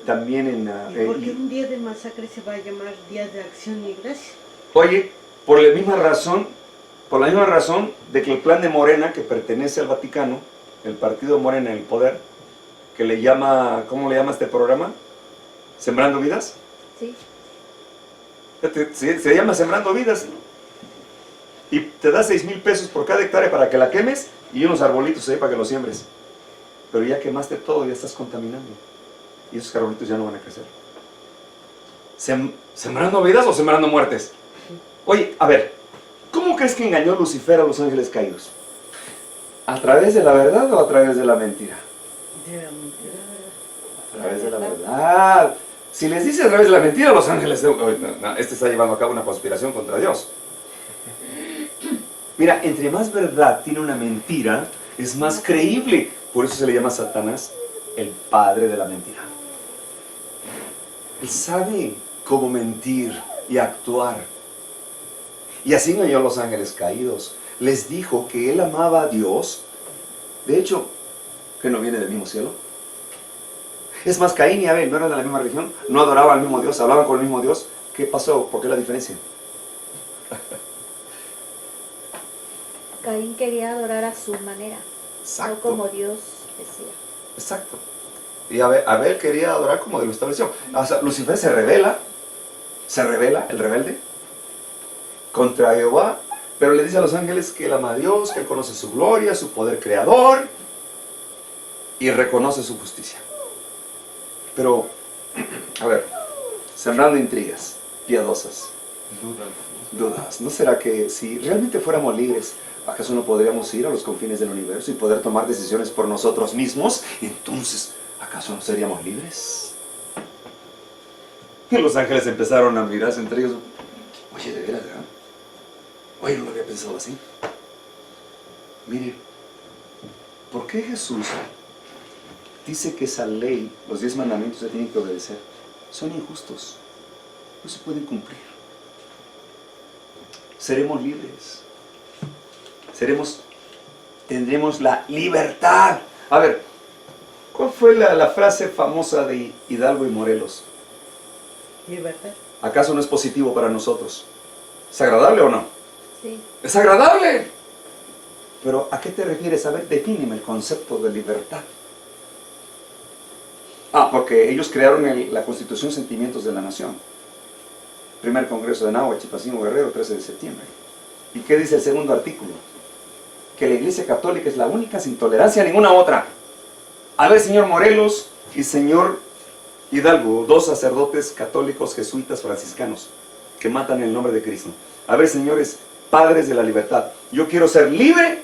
S5: También en...
S2: ¿Y por qué un día de masacre se va a llamar Día de Acción y Gracias?
S5: Oye, por la misma razón de que el plan de Morena, que pertenece al Vaticano, el partido Morena en el poder, que le llama, ¿cómo le llama este programa? ¿Sembrando Vidas?
S4: Sí.
S5: Se llama Sembrando Vidas. Y te da 6,000 pesos por cada hectárea para que la quemes y unos arbolitos ahí para que los siembres. Pero ya quemaste todo, ya estás contaminando. Y esos arbolitos ya no van a crecer. ¿Sembrando vidas o sembrando muertes? Oye, a ver, ¿cómo crees que engañó Lucifer a los ángeles caídos? ¿A través de la verdad o a través de la mentira?
S2: De la mentira.
S5: A través de la verdad. Si les dice a través de la mentira, los ángeles... este está llevando a cabo una conspiración contra Dios. Mira, entre más verdad tiene una mentira, es más creíble. Por eso se le llama a Satanás el padre de la mentira. Él sabe cómo mentir y actuar. Y así engañó a los ángeles caídos. les dijo que él amaba a Dios. De hecho, que no viene del mismo cielo. Es más, Caín y Abel no eran de la misma religión, no adoraban al mismo Dios, hablaban con el mismo Dios. ¿Qué pasó? ¿Por qué la diferencia?
S4: Caín quería adorar a su manera,
S5: Exacto.
S4: no como Dios decía.
S5: Exacto. Y Abel quería adorar como Dios lo estableció. O sea, Lucifer se revela, el rebelde, contra Jehová, pero le dice a los ángeles que él ama a Dios, que él conoce su gloria, su poder creador, y reconoce su justicia. Pero, a ver, sembrando intrigas piadosas, dudas. ¿No será que si realmente fuéramos libres, acaso no podríamos ir a los confines del universo y poder tomar decisiones por nosotros mismos? Entonces, ¿acaso no seríamos libres? Y los ángeles empezaron a mirarse entre ellos. Oye, de veras, ¿verdad? Oye, no lo había pensado así. Mire, ¿por qué Jesús dice que esa ley, los 10 mandamientos se tienen que obedecer? Son injustos, no se pueden cumplir. Seremos libres. Tendremos la libertad. A ver, ¿cuál fue la frase famosa de Hidalgo y Morelos?
S2: Libertad.
S5: ¿Acaso no es positivo para nosotros? ¿Es agradable o no?
S4: Sí.
S5: ¡Es agradable! Pero, ¿a qué te refieres? A ver, defíneme el concepto de libertad. Porque ellos crearon la Constitución Sentimientos de la Nación. Primer Congreso de Nahua, Chipacino Guerrero, 13 de septiembre. ¿Y qué dice el segundo artículo? Que la Iglesia Católica es la única sin tolerancia a ninguna otra. A ver, señor Morelos y señor Hidalgo, 2 sacerdotes católicos jesuitas franciscanos que matan en el nombre de Cristo. A ver, señores, padres de la libertad, yo quiero ser libre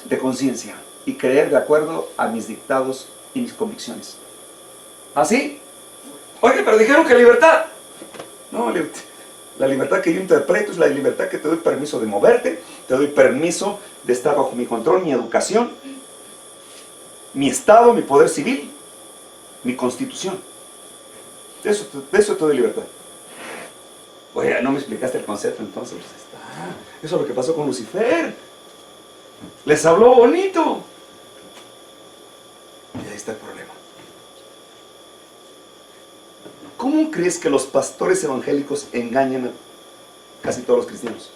S5: de conciencia y creer de acuerdo a mis dictados y mis convicciones. ¿Así? Oye, pero dijeron que libertad. No, la libertad que yo interpreto es la libertad que te doy permiso de moverte, te doy permiso de estar bajo mi control, mi educación, mi estado, mi poder civil, mi constitución. De eso te doy libertad. Oye, no me explicaste el concepto, entonces pues está. Eso es lo que pasó con Lucifer. Les habló bonito. Y ahí está el problema. ¿Cómo crees que los pastores evangélicos engañan a casi todos los cristianos?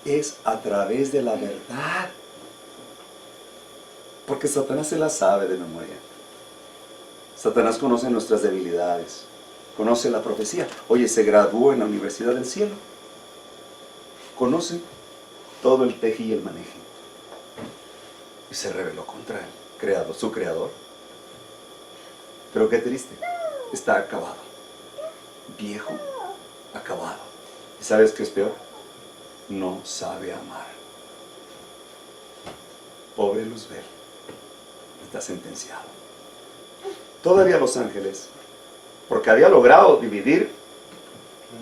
S5: Es a través de la verdad. Porque Satanás se la sabe de memoria. Satanás conoce nuestras debilidades, conoce la profecía. Oye, se graduó en la Universidad del Cielo. Conoce todo el teje y el maneje. Y se rebeló contra el creador, su creador. Pero qué triste, está acabado. Viejo, acabado. ¿Y sabes qué es peor? No sabe amar. Pobre Luzbel, está sentenciado. Todavía Los Ángeles, porque había logrado dividir.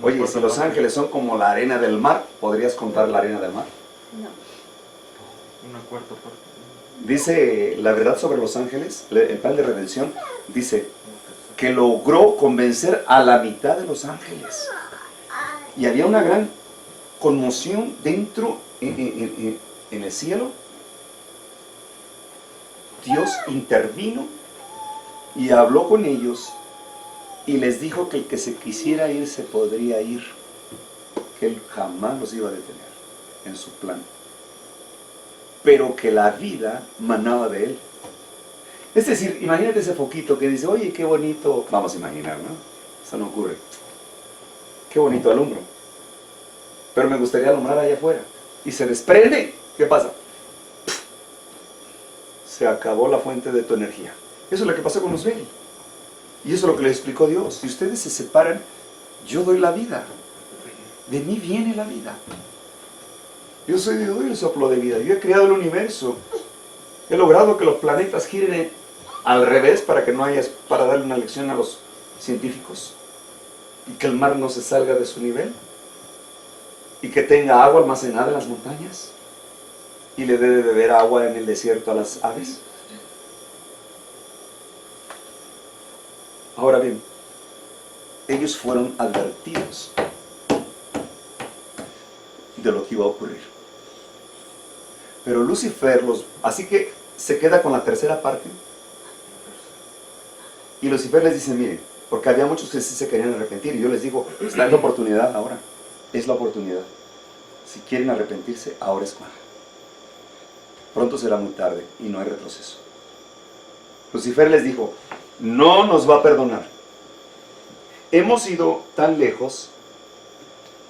S5: Oye, si Los Ángeles son como la arena del mar, ¿podrías contar la arena del mar?
S4: No.
S6: Una cuarta parte.
S5: Dice la verdad sobre Los Ángeles, el plan de redención, dice que logró convencer a la mitad de los ángeles. Y había una gran conmoción dentro, en el cielo. Dios intervino y habló con ellos y les dijo que el que se quisiera ir se podría ir, que él jamás los iba a detener en su plan, pero que la vida manaba de él. Es decir, imagínate ese foquito que dice, oye, qué bonito, vamos a imaginar, ¿no? Eso no ocurre. Qué bonito alumbro, pero me gustaría alumbrar allá afuera, y se desprende. ¿Qué pasa? Se acabó la fuente de tu energía. Eso es lo que pasó con Luzbel. Y eso es lo que le explicó Dios. Si ustedes se separan, yo doy la vida. De mí viene la vida. Yo doy el soplo de vida. Yo he creado el universo. He logrado que los planetas giren al revés para darle una lección a los científicos. Y que el mar no se salga de su nivel. Y que tenga agua almacenada en las montañas. Y le dé de beber agua en el desierto a las aves. Ahora bien, ellos fueron advertidos de lo que iba a ocurrir. Pero Lucifer así que se queda con la tercera parte. Y Lucifer les dice, miren, porque había muchos que sí se querían arrepentir. Y yo les digo, esta es la oportunidad ahora. Es la oportunidad. Si quieren arrepentirse, ahora es cuando. Pronto será muy tarde y no hay retroceso. Lucifer les dijo, no nos va a perdonar. Hemos ido tan lejos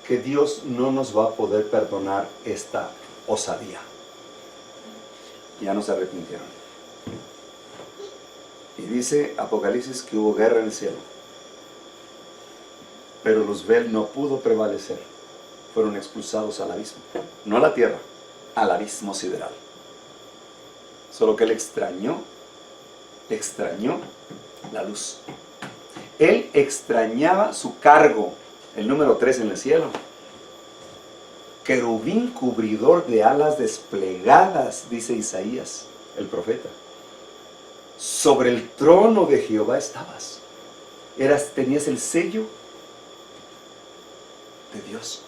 S5: que Dios no nos va a poder perdonar esta osadía. Ya no se arrepintieron. Y dice Apocalipsis que hubo guerra en el cielo. Pero Luzbel no pudo prevalecer. Fueron expulsados al abismo. No a la tierra, al abismo sideral. Solo que él extrañó la luz. Él extrañaba su cargo, el número 3 en el cielo. Querubín cubridor de alas desplegadas, dice Isaías, el profeta. Sobre el trono de Jehová estabas. Tenías el sello de Dios.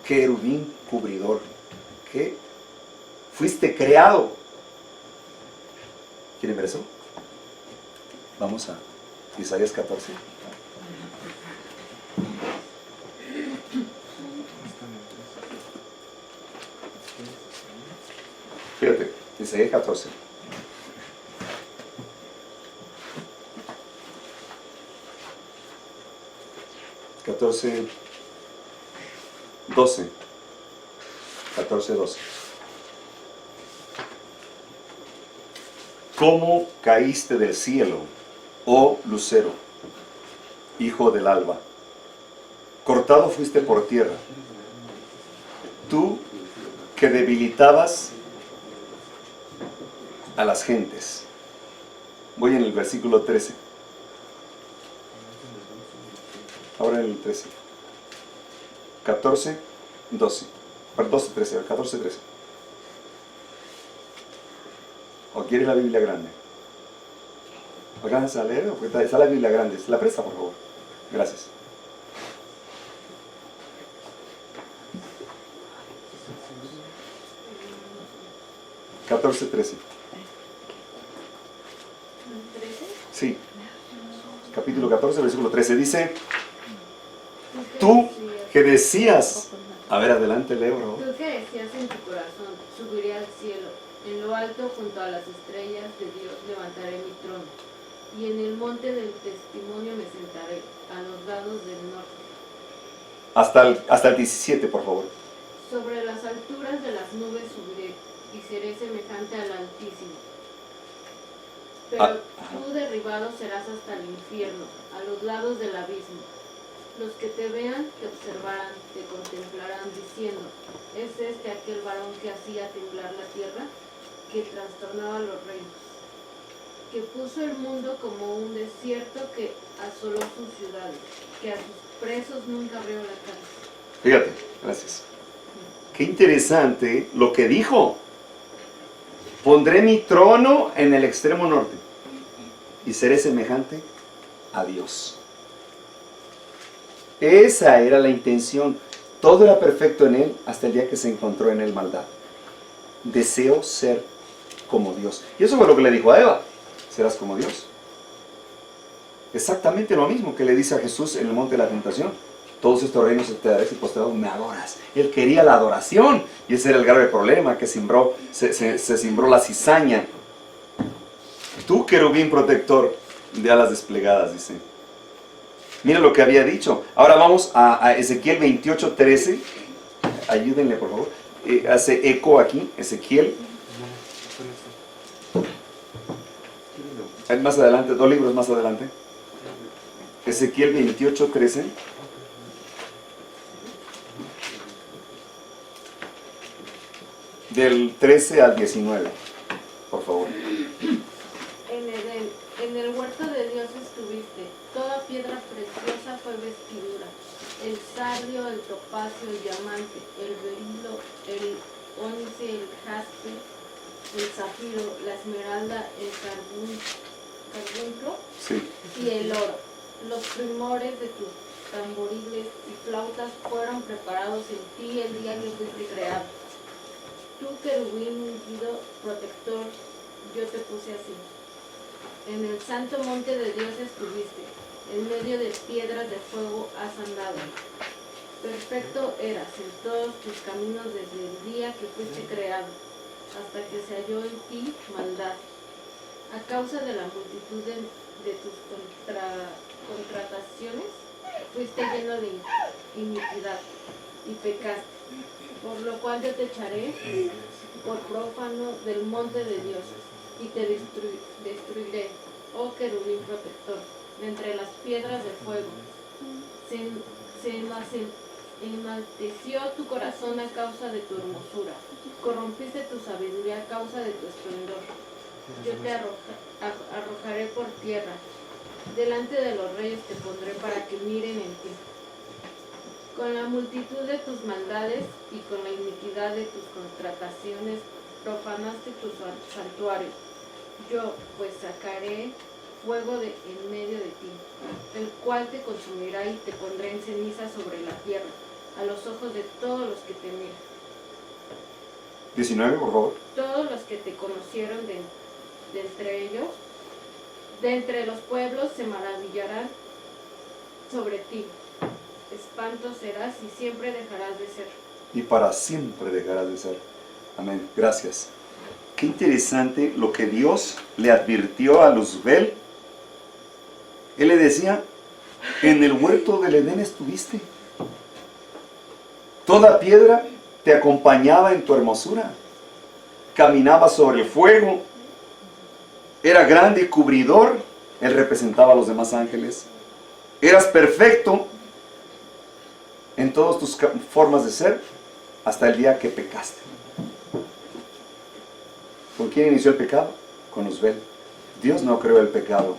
S5: Querubín cubridor. ¿Qué? Fuiste creado. ¿Quieren ver eso? Vamos a Isaías 14. Fíjate, Isaías 14. (14, 12) 14, 12. ¿Cómo caíste del cielo, oh lucero, hijo del alba? Cortado fuiste por tierra, tú que debilitabas a las gentes. Voy en el versículo 13. Ahora en el 13. 14, 12. Perdón, 12, 13. 14, 13. ¿O quieres la Biblia grande? ¿Alcanzas a leer? Porque está la Biblia grande. ¿La presta, por favor? Gracias. (14:13) Sí. Capítulo 14, versículo 13. Dice, tú que decías... A ver, adelante, leo, bro.
S7: Tú que decías en tu corazón, subiré al cielo, en lo alto junto a las estrellas de Dios levantaré mi trono, y en el monte del testimonio me sentaré, a los lados del norte.
S5: Hasta el 17, por favor.
S7: Sobre las alturas de las nubes subiré, y seré semejante al Altísimo. Pero tú derribado serás hasta el infierno, a los lados del abismo. Los que te vean te observarán, te contemplarán diciendo, ¿es este aquel varón que hacía temblar la tierra, que trastornaba los reinos, que puso el mundo como un desierto, que asoló sus ciudades, que a sus presos nunca abrió la cárcel?
S5: Fíjate, gracias. Qué interesante lo que dijo. Pondré mi trono en el extremo norte y seré semejante a Dios. Esa era la intención. Todo era perfecto en él hasta el día que se encontró en él maldad. Deseo ser como Dios. Y eso fue lo que le dijo a Eva. Serás como Dios. Exactamente lo mismo que le dice a Jesús en el monte de la tentación. Todos estos reinos te daré y postrado me adoras. Él quería la adoración. Y ese era el grave problema que se cimbró la cizaña. Tú, querubín protector de alas desplegadas, dice. Mira lo que había dicho. Ahora vamos a Ezequiel 28:13. Ayúdenle, por favor. Hace eco aquí, Ezequiel. Más adelante, 2 libros más adelante. Ezequiel 28:13. Del 13 al 19, por favor.
S7: En Edén, en el huerto de Dios estuviste, toda piedra preciosa fue vestidura, el sardio, el topacio, el diamante, el berilo, el ónice, el jaspe, el zafiro, la esmeralda, el carbunclo
S5: Sí.
S7: y el oro. Los primores de tus tamboriles y flautas fueron preparados en ti el día que fuiste creado. Tú, querubín ungido, protector, yo te puse así. En el santo monte de Dios estuviste, en medio de piedras de fuego has andado. Perfecto eras en todos tus caminos desde el día que fuiste creado, hasta que se halló en ti maldad. A causa de la multitud de tus contrataciones, fuiste lleno de iniquidad y pecaste, por lo cual yo te echaré por profano del monte de Dios, y te destruiré, oh querubín protector, de entre las piedras de fuego. Se enalteció tu corazón a causa de tu hermosura, corrompiste tu sabiduría a causa de tu esplendor. Yo te arrojaré por tierra, delante de los reyes te pondré para que miren en ti. Con la multitud de tus maldades y con la iniquidad de tus contrataciones profanaste tu santuario. Yo pues sacaré fuego en medio de ti, el cual te consumirá y te pondré en ceniza sobre la tierra, a los ojos de todos los que te miran.
S5: 19, por favor.
S7: Todos los que te conocieron de entre ellos, de entre los pueblos, se maravillarán sobre ti. Espanto serás y siempre dejarás de ser.
S5: Y para siempre dejarás de ser. Amén. Gracias. Qué interesante lo que Dios le advirtió a Luzbel. Él le decía, en el huerto del Edén estuviste. Toda piedra te acompañaba en tu hermosura. Caminaba sobre el fuego. Era grande y cubridor. Él representaba a los demás ángeles. Eras perfecto en todas tus formas de ser hasta el día que pecaste. ¿Con quién inició el pecado? Con Luzbel. Dios no creó el pecado,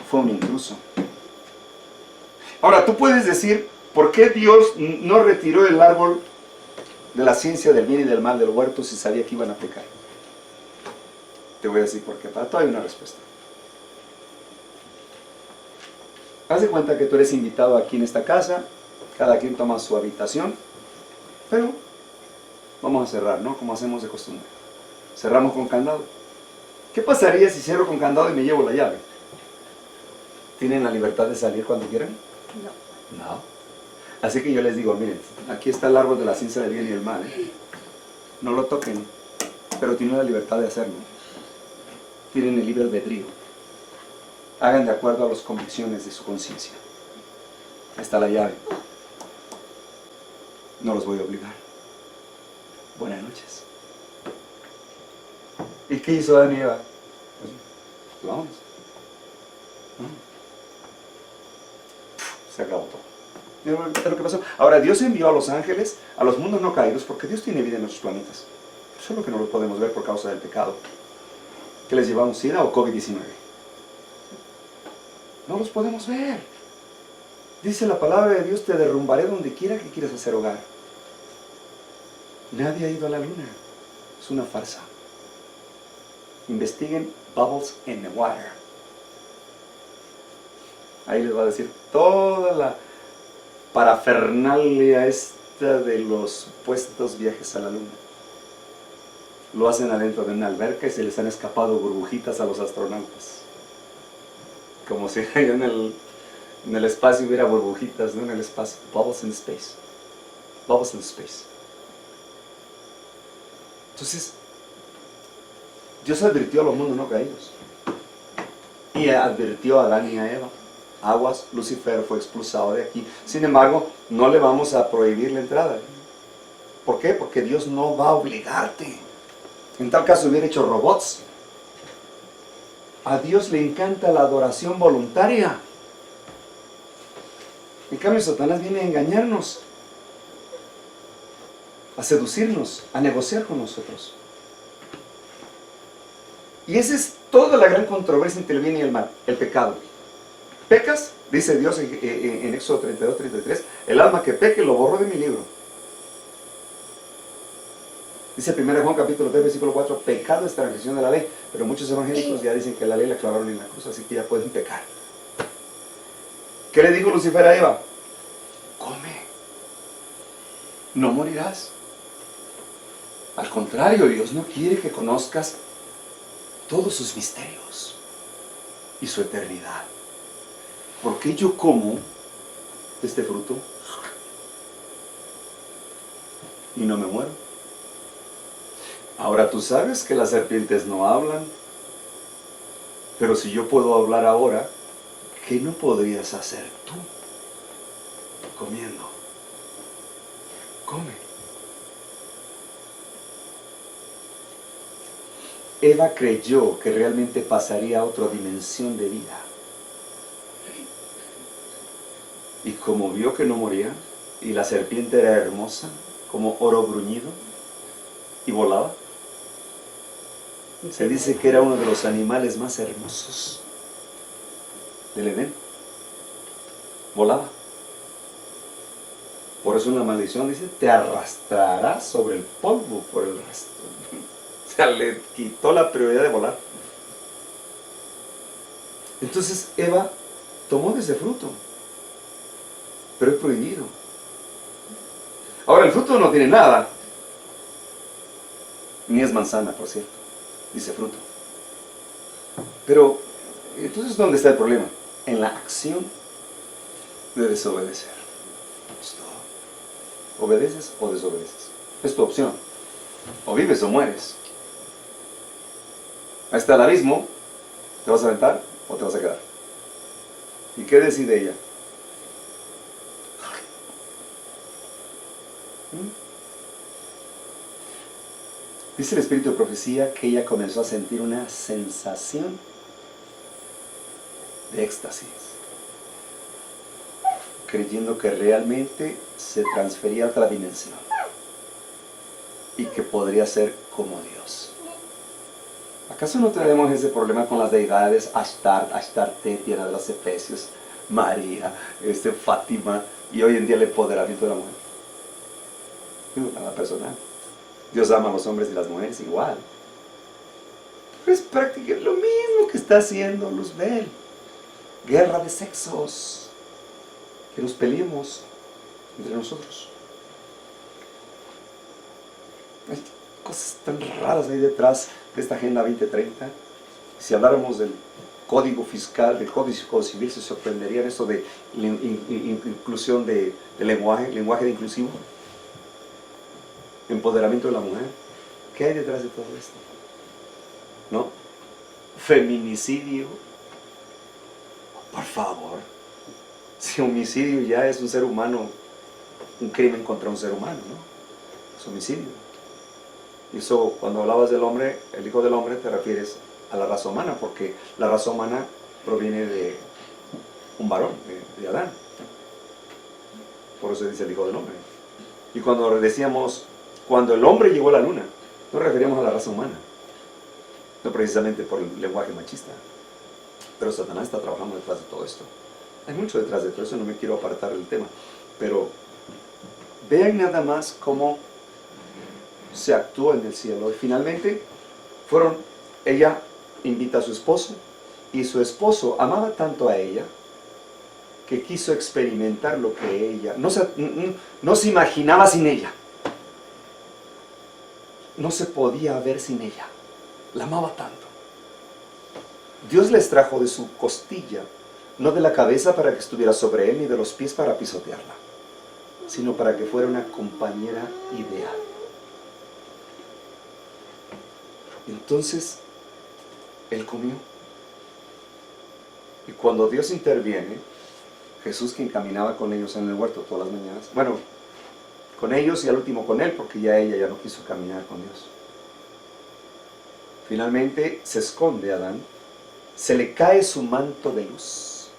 S5: fue un intruso. Ahora, tú puedes decir, ¿por qué Dios no retiró el árbol de la ciencia del bien y del mal del huerto si sabía que iban a pecar? Te voy a decir por qué. Para todo hay una respuesta. Haz de cuenta que tú eres invitado aquí en esta casa, cada quien toma su habitación, pero vamos a cerrar, ¿no? Como hacemos de costumbre. Cerramos con candado. ¿Qué pasaría si cierro con candado y me llevo la llave? ¿Tienen la libertad de salir cuando quieran?
S4: No.
S5: No. Así que yo les digo, miren, aquí está el árbol de la ciencia del bien y del mal. No lo toquen, pero tienen la libertad de hacerlo. Tienen el libre albedrío. Hagan de acuerdo a las convicciones de su conciencia. Ahí está la llave. No los voy a obligar. Buenas noches. ¿Y qué hizo Adán y Eva? Pues, vámonos. Se acabó todo. ¿Es lo que pasó? Ahora, Dios envió a los ángeles a los mundos no caídos porque Dios tiene vida en nuestros planetas. Solo que no los podemos ver por causa del pecado. ¿Qué les llevamos? ¿SIDA o COVID-19? No los podemos ver. Dice la palabra de Dios, te derrumbaré donde quiera que quieras hacer hogar. Nadie ha ido a la luna. Es una farsa. Investiguen bubbles in the water. Ahí les va a decir toda la parafernalia esta de los supuestos viajes a la luna. Lo hacen adentro de una alberca y se les han escapado burbujitas a los astronautas. Como si en el espacio hubiera burbujitas, ¿no? En el espacio. Bubbles in space. Bubbles in space. Entonces, Dios advirtió a los mundos no caídos. Y advirtió a Adán y a Eva. Aguas, Lucifer fue expulsado de aquí. Sin embargo, no le vamos a prohibir la entrada. ¿Por qué? Porque Dios no va a obligarte. En tal caso hubiera hecho robots. A Dios le encanta la adoración voluntaria. En cambio, Satanás viene a engañarnos, a seducirnos, a negociar con nosotros. Y esa es toda la gran controversia entre el bien y el mal, el pecado. Pecas, dice Dios en Éxodo 32, 33, el alma que peque lo borro de mi libro. Dice 1 Juan capítulo 3, versículo 4, pecado es transgresión de la ley, pero muchos evangélicos ya dicen que la ley la clavaron en la cruz, así que ya pueden pecar. ¿Qué le dijo Lucifer a Eva? Come, no morirás. Al contrario, Dios no quiere que conozcas todos sus misterios y su eternidad. ¿Por qué yo como este fruto y no me muero? Ahora tú sabes que las serpientes no hablan, pero si yo puedo hablar ahora, ¿qué no podrías hacer tú comiendo? Come. Eva creyó que realmente pasaría a otra dimensión de vida. Y como vio que no moría, y la serpiente era hermosa, como oro bruñido, y volaba, se dice que era uno de los animales más hermosos del Edén. Volaba. Por eso en la maldición dice, te arrastrarás sobre el polvo por el resto. O sea, le quitó la prioridad de volar. Entonces Eva tomó de ese fruto, pero es prohibido. Ahora el fruto no tiene nada, ni es manzana, por cierto, dice fruto. Pero entonces ¿dónde está el problema? En la acción de desobedecer. Es todo. ¿Obedeces o desobedeces? Es tu opción. O vives o mueres. Ahí está el abismo. ¿Te vas a aventar o te vas a quedar? ¿Y qué decide ella? Dice el espíritu de profecía que ella comenzó a sentir una sensación de éxtasis, creyendo que realmente se transfería a otra dimensión y que podría ser como Dios. ¿Acaso no tenemos ese problema con las deidades? Astarte, tierra de los Efesios, María, Fátima, y hoy en día el empoderamiento de la mujer. Nada personal. Dios ama a los hombres y las mujeres igual. Pero es prácticamente lo mismo que está haciendo Luzbel. Guerra de sexos. Que nos peleemos entre nosotros. Hay cosas tan raras ahí detrás de esta Agenda 2030. Si habláramos del código fiscal, del código civil, se sorprenderían eso de inclusión de lenguaje de inclusivo. Empoderamiento de la mujer. ¿Qué hay detrás de todo esto? ¿No? Feminicidio. Por favor. Si homicidio ya es un ser humano, un crimen contra un ser humano, ¿no? Es homicidio. Y eso, cuando hablabas del hombre, el hijo del hombre, te refieres a la raza humana, porque la raza humana proviene de un varón, de Adán. Por eso dice el hijo del hombre. Y cuando decíamos, cuando el hombre llegó a la luna, nos referíamos a la raza humana, no precisamente por el lenguaje machista. Pero Satanás está trabajando detrás de todo esto. Hay mucho detrás de todo eso, no me quiero apartar del tema. Pero vean nada más cómo se actúa en el cielo. Y finalmente, ella invita a su esposo, y su esposo amaba tanto a ella, que quiso experimentar lo que ella, no se imaginaba sin ella. No se podía ver sin ella. La amaba tanto. Dios les trajo de su costilla, no de la cabeza para que estuviera sobre él, ni de los pies para pisotearla, sino para que fuera una compañera ideal. Entonces, él comió. Y cuando Dios interviene, Jesús, quien caminaba con ellos en el huerto todas las mañanas, bueno, con ellos y al último con él, porque ya ella ya no quiso caminar con Dios. Finalmente se esconde Adán, se le cae su manto de luz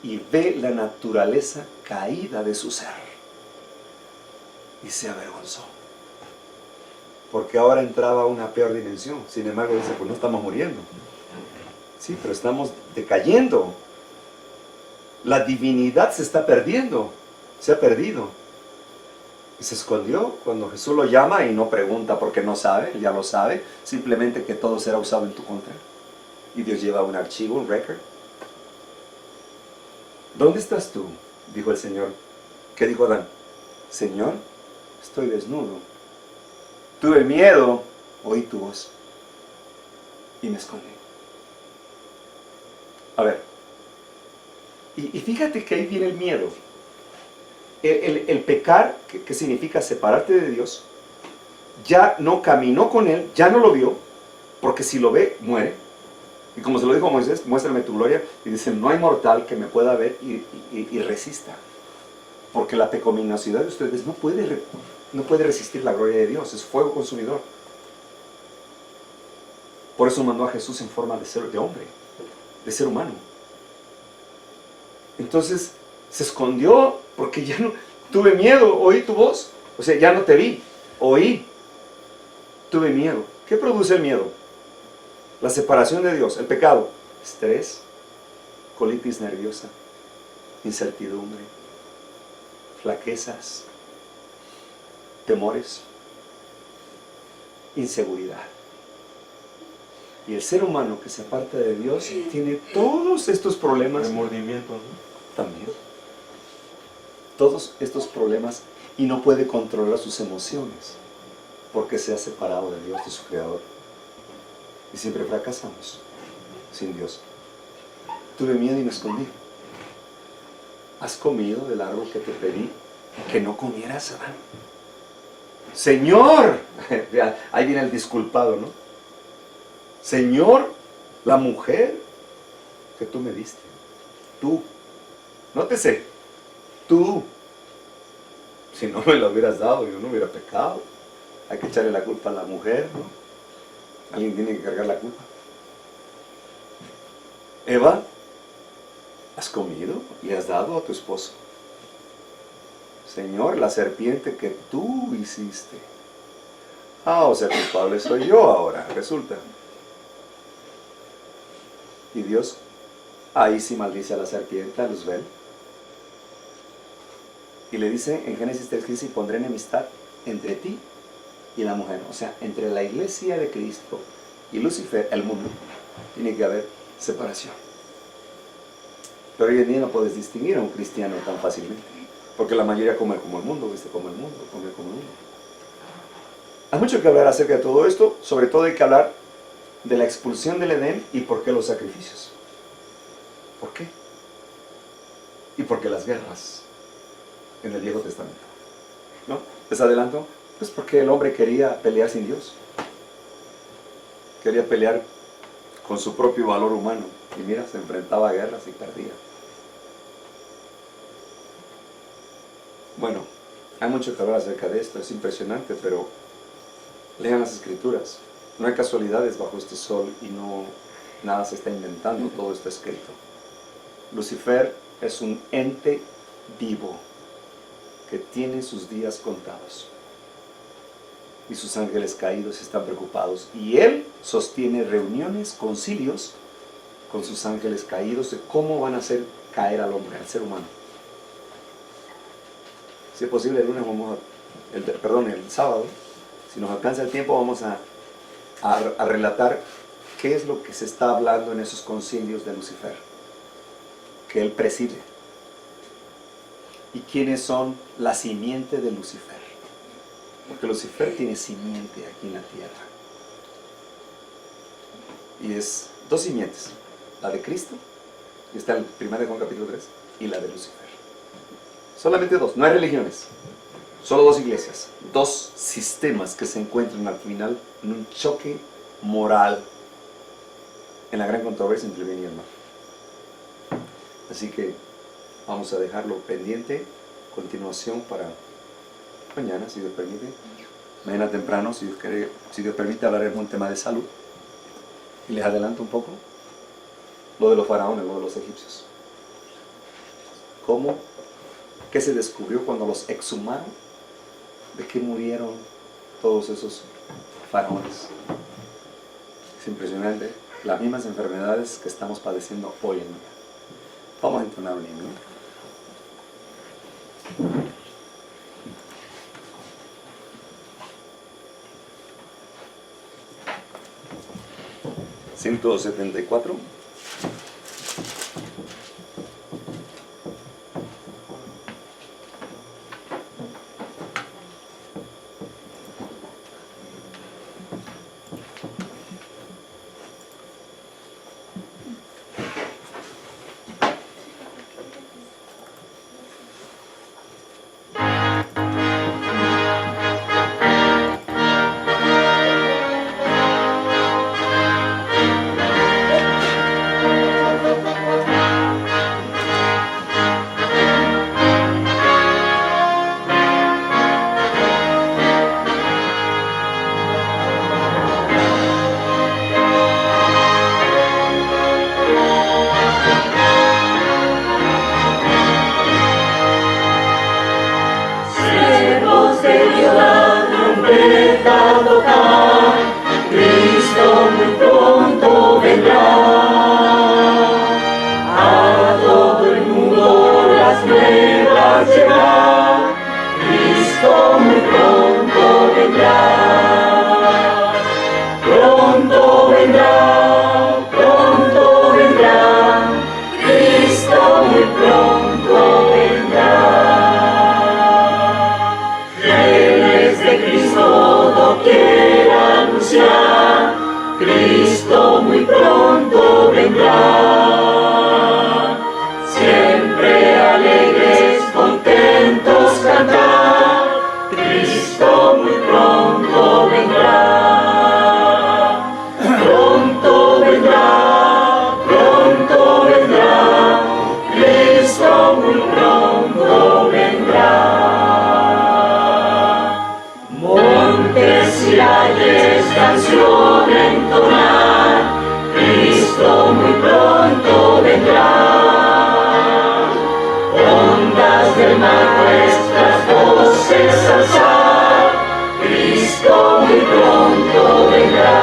S5: y ve la naturaleza caída de su ser y se avergonzó, porque ahora entraba a una peor dimensión. Sin embargo dice, pues no estamos muriendo, sí, pero estamos decayendo. La divinidad se está perdiendo, se ha perdido. Y se escondió cuando Jesús lo llama y no pregunta porque no sabe, él ya lo sabe, simplemente que todo será usado en tu contra. Y Dios lleva un archivo, un record. ¿Dónde estás tú?, dijo el Señor. ¿Qué dijo Adán? Señor, estoy desnudo Tuve miedo, oí tu voz y me escondí. A ver, y fíjate que ahí viene el miedo. El pecar, que significa separarte de Dios, ya no caminó con Él, ya no lo vio, porque si lo ve, muere. Y como se lo dijo a Moisés, muéstrame tu gloria, y dice, no hay mortal que me pueda ver y resista. Porque la pecaminosidad de ustedes no puede resistir la gloria de Dios, es fuego consumidor. Por eso mandó a Jesús en forma de hombre, de ser humano. Entonces se escondió porque ya no, tuve miedo, oí tu voz, o sea, ya no te vi, oí, tuve miedo. ¿Qué produce el miedo? La separación de Dios, el pecado, estrés, colitis nerviosa, incertidumbre, flaquezas, temores, inseguridad. Y el ser humano que se aparta de Dios tiene todos estos problemas.
S6: Remordimiento, ¿no?
S5: También. Todos estos problemas y no puede controlar sus emociones porque se ha separado de Dios, de su Creador. Y siempre fracasamos sin Dios. Tuve miedo y me escondí. ¿Has comido del árbol que te pedí que no comieras, Adán? Señor, ahí viene el disculpado, ¿no? Señor, la mujer que tú me diste, tú, nótese, tú, si no me lo hubieras dado, yo no hubiera pecado. Hay que echarle la culpa a la mujer, ¿no? Alguien tiene que cargar la culpa. Eva, ¿has comido y has dado a tu esposo? Señor, la serpiente que tú hiciste. Ah, o sea, culpable soy yo ahora, resulta. Y Dios, ahí sí maldice a la serpiente, a Luzbel. Y le dice en Génesis 3:15, pondré enemistad entre ti y la mujer. O sea, entre la iglesia de Cristo y Lucifer, el mundo, tiene que haber separación. Pero hoy en día no puedes distinguir a un cristiano tan fácilmente, porque la mayoría come como el mundo, viste como el mundo, come como el mundo. Hay mucho que hablar acerca de todo esto, sobre todo hay que hablar de la expulsión del Edén y por qué los sacrificios. ¿Por qué? Y por qué las guerras en el Viejo Testamento. ¿No? ¿Les adelanto? Pues porque el hombre quería pelear sin Dios. Quería pelear con su propio valor humano. Y mira, se enfrentaba a guerras y perdía. Bueno, hay mucho que hablar acerca de esto, es impresionante, pero lean las Escrituras. No hay casualidades bajo este sol y no nada se está inventando, todo está escrito. Lucifer es un ente vivo que tiene sus días contados. Y sus ángeles caídos están preocupados. Y él sostiene reuniones, concilios con sus ángeles caídos de cómo van a hacer caer al hombre, al ser humano. Si es posible, el lunes vamos el sábado, si nos alcanza el tiempo, vamos a relatar qué es lo que se está hablando en esos concilios de Lucifer, que él preside. Y quiénes son la simiente de Lucifer. Porque Lucifer tiene simiente aquí en la tierra. Y es dos simientes. La de Cristo, y está en 1 Juan capítulo 3, y la de Lucifer. Solamente dos, no hay religiones. Solo dos iglesias, dos sistemas que se encuentran al final en un choque moral, en la gran controversia entre el bien y el mal. Así que vamos a dejarlo pendiente, continuación para mañana, si Dios permite. Mañana temprano, si Dios permite, hablaremos un tema de salud. Y les adelanto un poco lo de los faraones, lo de los egipcios. ¿Qué se descubrió cuando los exhumaron? ¿De qué murieron todos esos faraones? Es impresionante. Las mismas enfermedades que estamos padeciendo hoy en día. Vamos a entonar un himno. ¿174?
S8: trompeta tocar, Cristo muy pronto vendrá. A todo el mundo las nuevas llevará, Cristo muy pronto vendrá. Pronto vendrá, pronto vendrá, Cristo muy pronto vendrá. Fieles de Cristo doquier anunciar, Cristo muy pronto vendrá. Siempre alegres, contentos cantar, Cristo muy pronto vendrá. Pronto vendrá, pronto vendrá, Cristo muy pronto vendrá. Montes y valles, canción entonar, Cristo muy pronto vendrá. Ondas del mar nuestras voces alzar, Cristo muy pronto vendrá.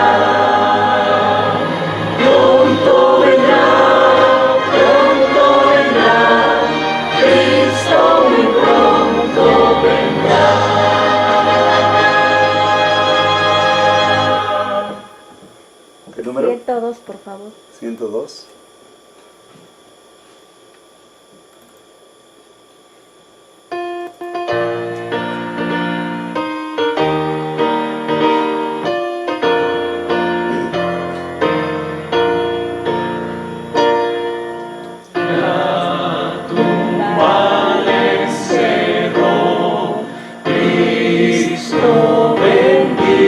S8: Pronto vendrá, pronto vendrá, Cristo muy pronto vendrá.
S5: ¿Qué número?
S4: 102, por favor.
S5: 102.
S8: Cristo bendito,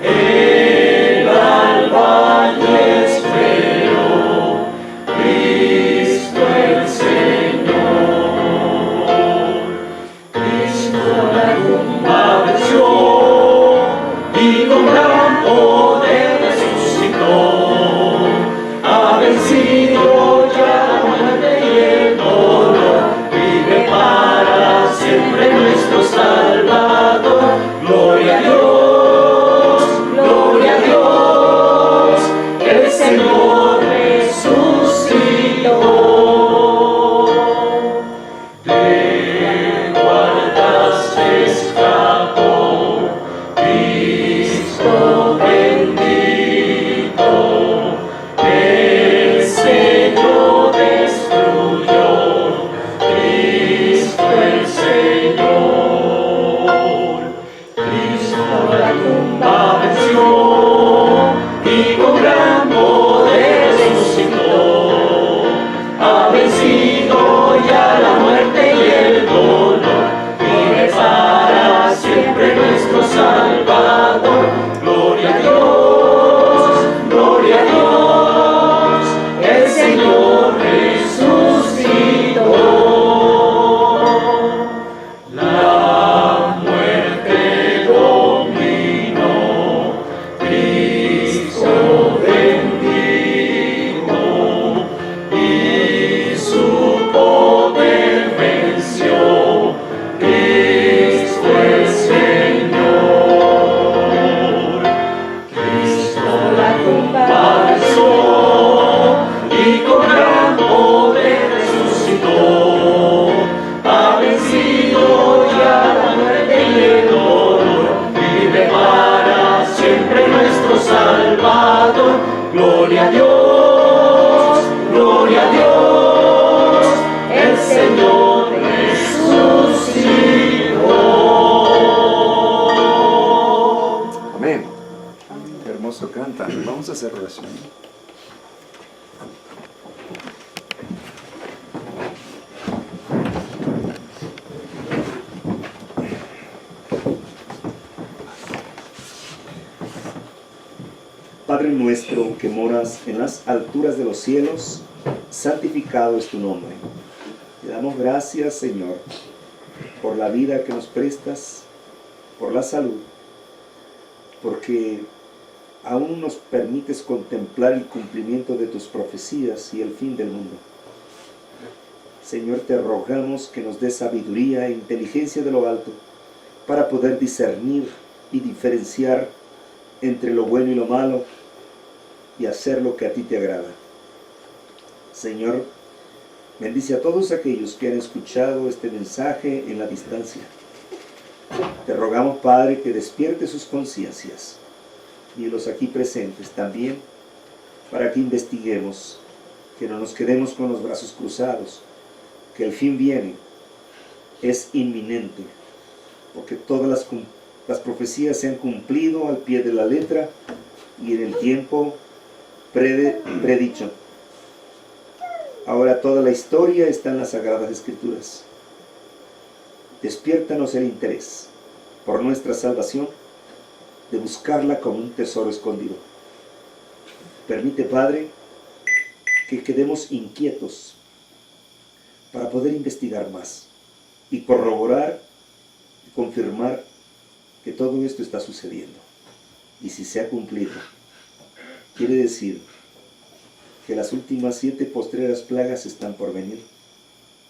S8: el alba y espero, Cristo el Señor. Cristo la tumba venció y con gran poder resucitó. Ha vencido ya la muerte y el dolor, vive para siempre nuestro Salvador. Gloria a Dios, gloria a Dios, el Señor resucitó. Te guardaste, escapó, Cristo bendito, el sello destruyó, Cristo el Señor. Cristo la tumba venció y con gran poder resucitó. Ha vencido ya la muerte y el dolor, vive para siempre nuestro Salvador. Gloria a Dios, gloria a Dios, el Señor resucitó. La muerte dominó, Cristo bendito, y su poder venció, Cristo el Señor. Cristo la tumba venció y con gran poder resucitó. Ha vencido ya la muerte y el dolor, vive para siempre nuestro Salvador. Gloria a Dios, gloria a Dios, el Señor resucitó.
S5: Amén. Qué hermoso cantan. Vamos a hacer oración.
S3: Padre nuestro que moras en las alturas de los cielos, santificado es tu nombre. Te damos gracias, Señor, por la vida que nos prestas, por la salud, porque aún nos permites contemplar el cumplimiento de tus profecías y el fin del mundo. Señor, te rogamos que nos des sabiduría e inteligencia de lo alto para poder discernir y diferenciar entre lo bueno y lo malo y hacer lo que a ti te agrada. Señor, bendice a todos aquellos que han escuchado este mensaje en la distancia. Te rogamos, Padre, que despierte sus conciencias y los aquí presentes también, para que investiguemos, que no nos quedemos con los brazos cruzados, que el fin viene, es inminente, porque todas las profecías se han cumplido al pie de la letra y en el tiempo predicho. Ahora toda la historia está en las Sagradas Escrituras. Despiértanos el interés por nuestra salvación, de buscarla como un tesoro escondido. Permite, Padre, que quedemos inquietos para poder investigar más y corroborar y confirmar que todo esto está sucediendo. Y si se ha cumplido, quiere decir que las últimas 7 postreras plagas están por venir,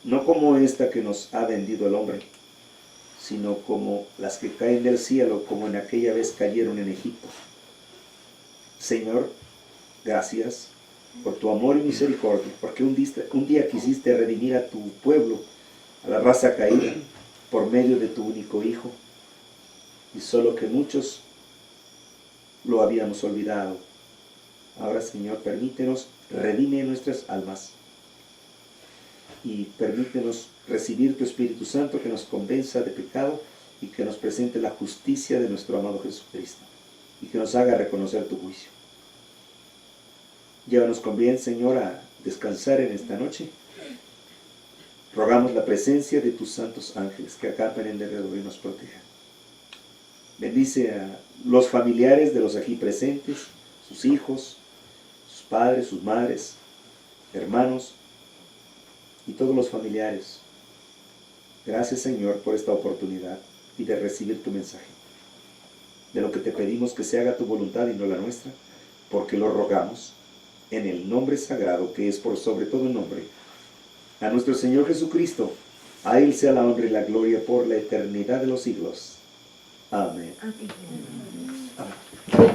S3: no como esta que nos ha vendido el hombre, sino como las que caen del cielo, como en aquella vez cayeron en Egipto. Señor, gracias por tu amor y misericordia, porque un día quisiste redimir a tu pueblo, a la raza caída, por medio de tu único Hijo, y solo que muchos lo habíamos olvidado. Ahora, Señor, permítenos redime nuestras almas y permítenos recibir tu Espíritu Santo, que nos convenza de pecado y que nos presente la justicia de nuestro amado Jesucristo y que nos haga reconocer tu juicio. Llévanos con bien, Señor, a descansar en esta noche. Rogamos la presencia de tus santos ángeles que acampan en derredor y nos protejan. Bendice a los familiares de los aquí presentes, sus hijos, sus padres, sus madres, hermanos y todos los familiares. Gracias, Señor, por esta oportunidad y de recibir tu mensaje. De lo que te pedimos que se haga tu voluntad y no la nuestra, porque lo rogamos en el nombre sagrado que es por sobre todo nombre, a nuestro Señor Jesucristo. A Él sea la honra y la gloria por la eternidad de los siglos. Amén.
S4: Amén.
S3: Amén.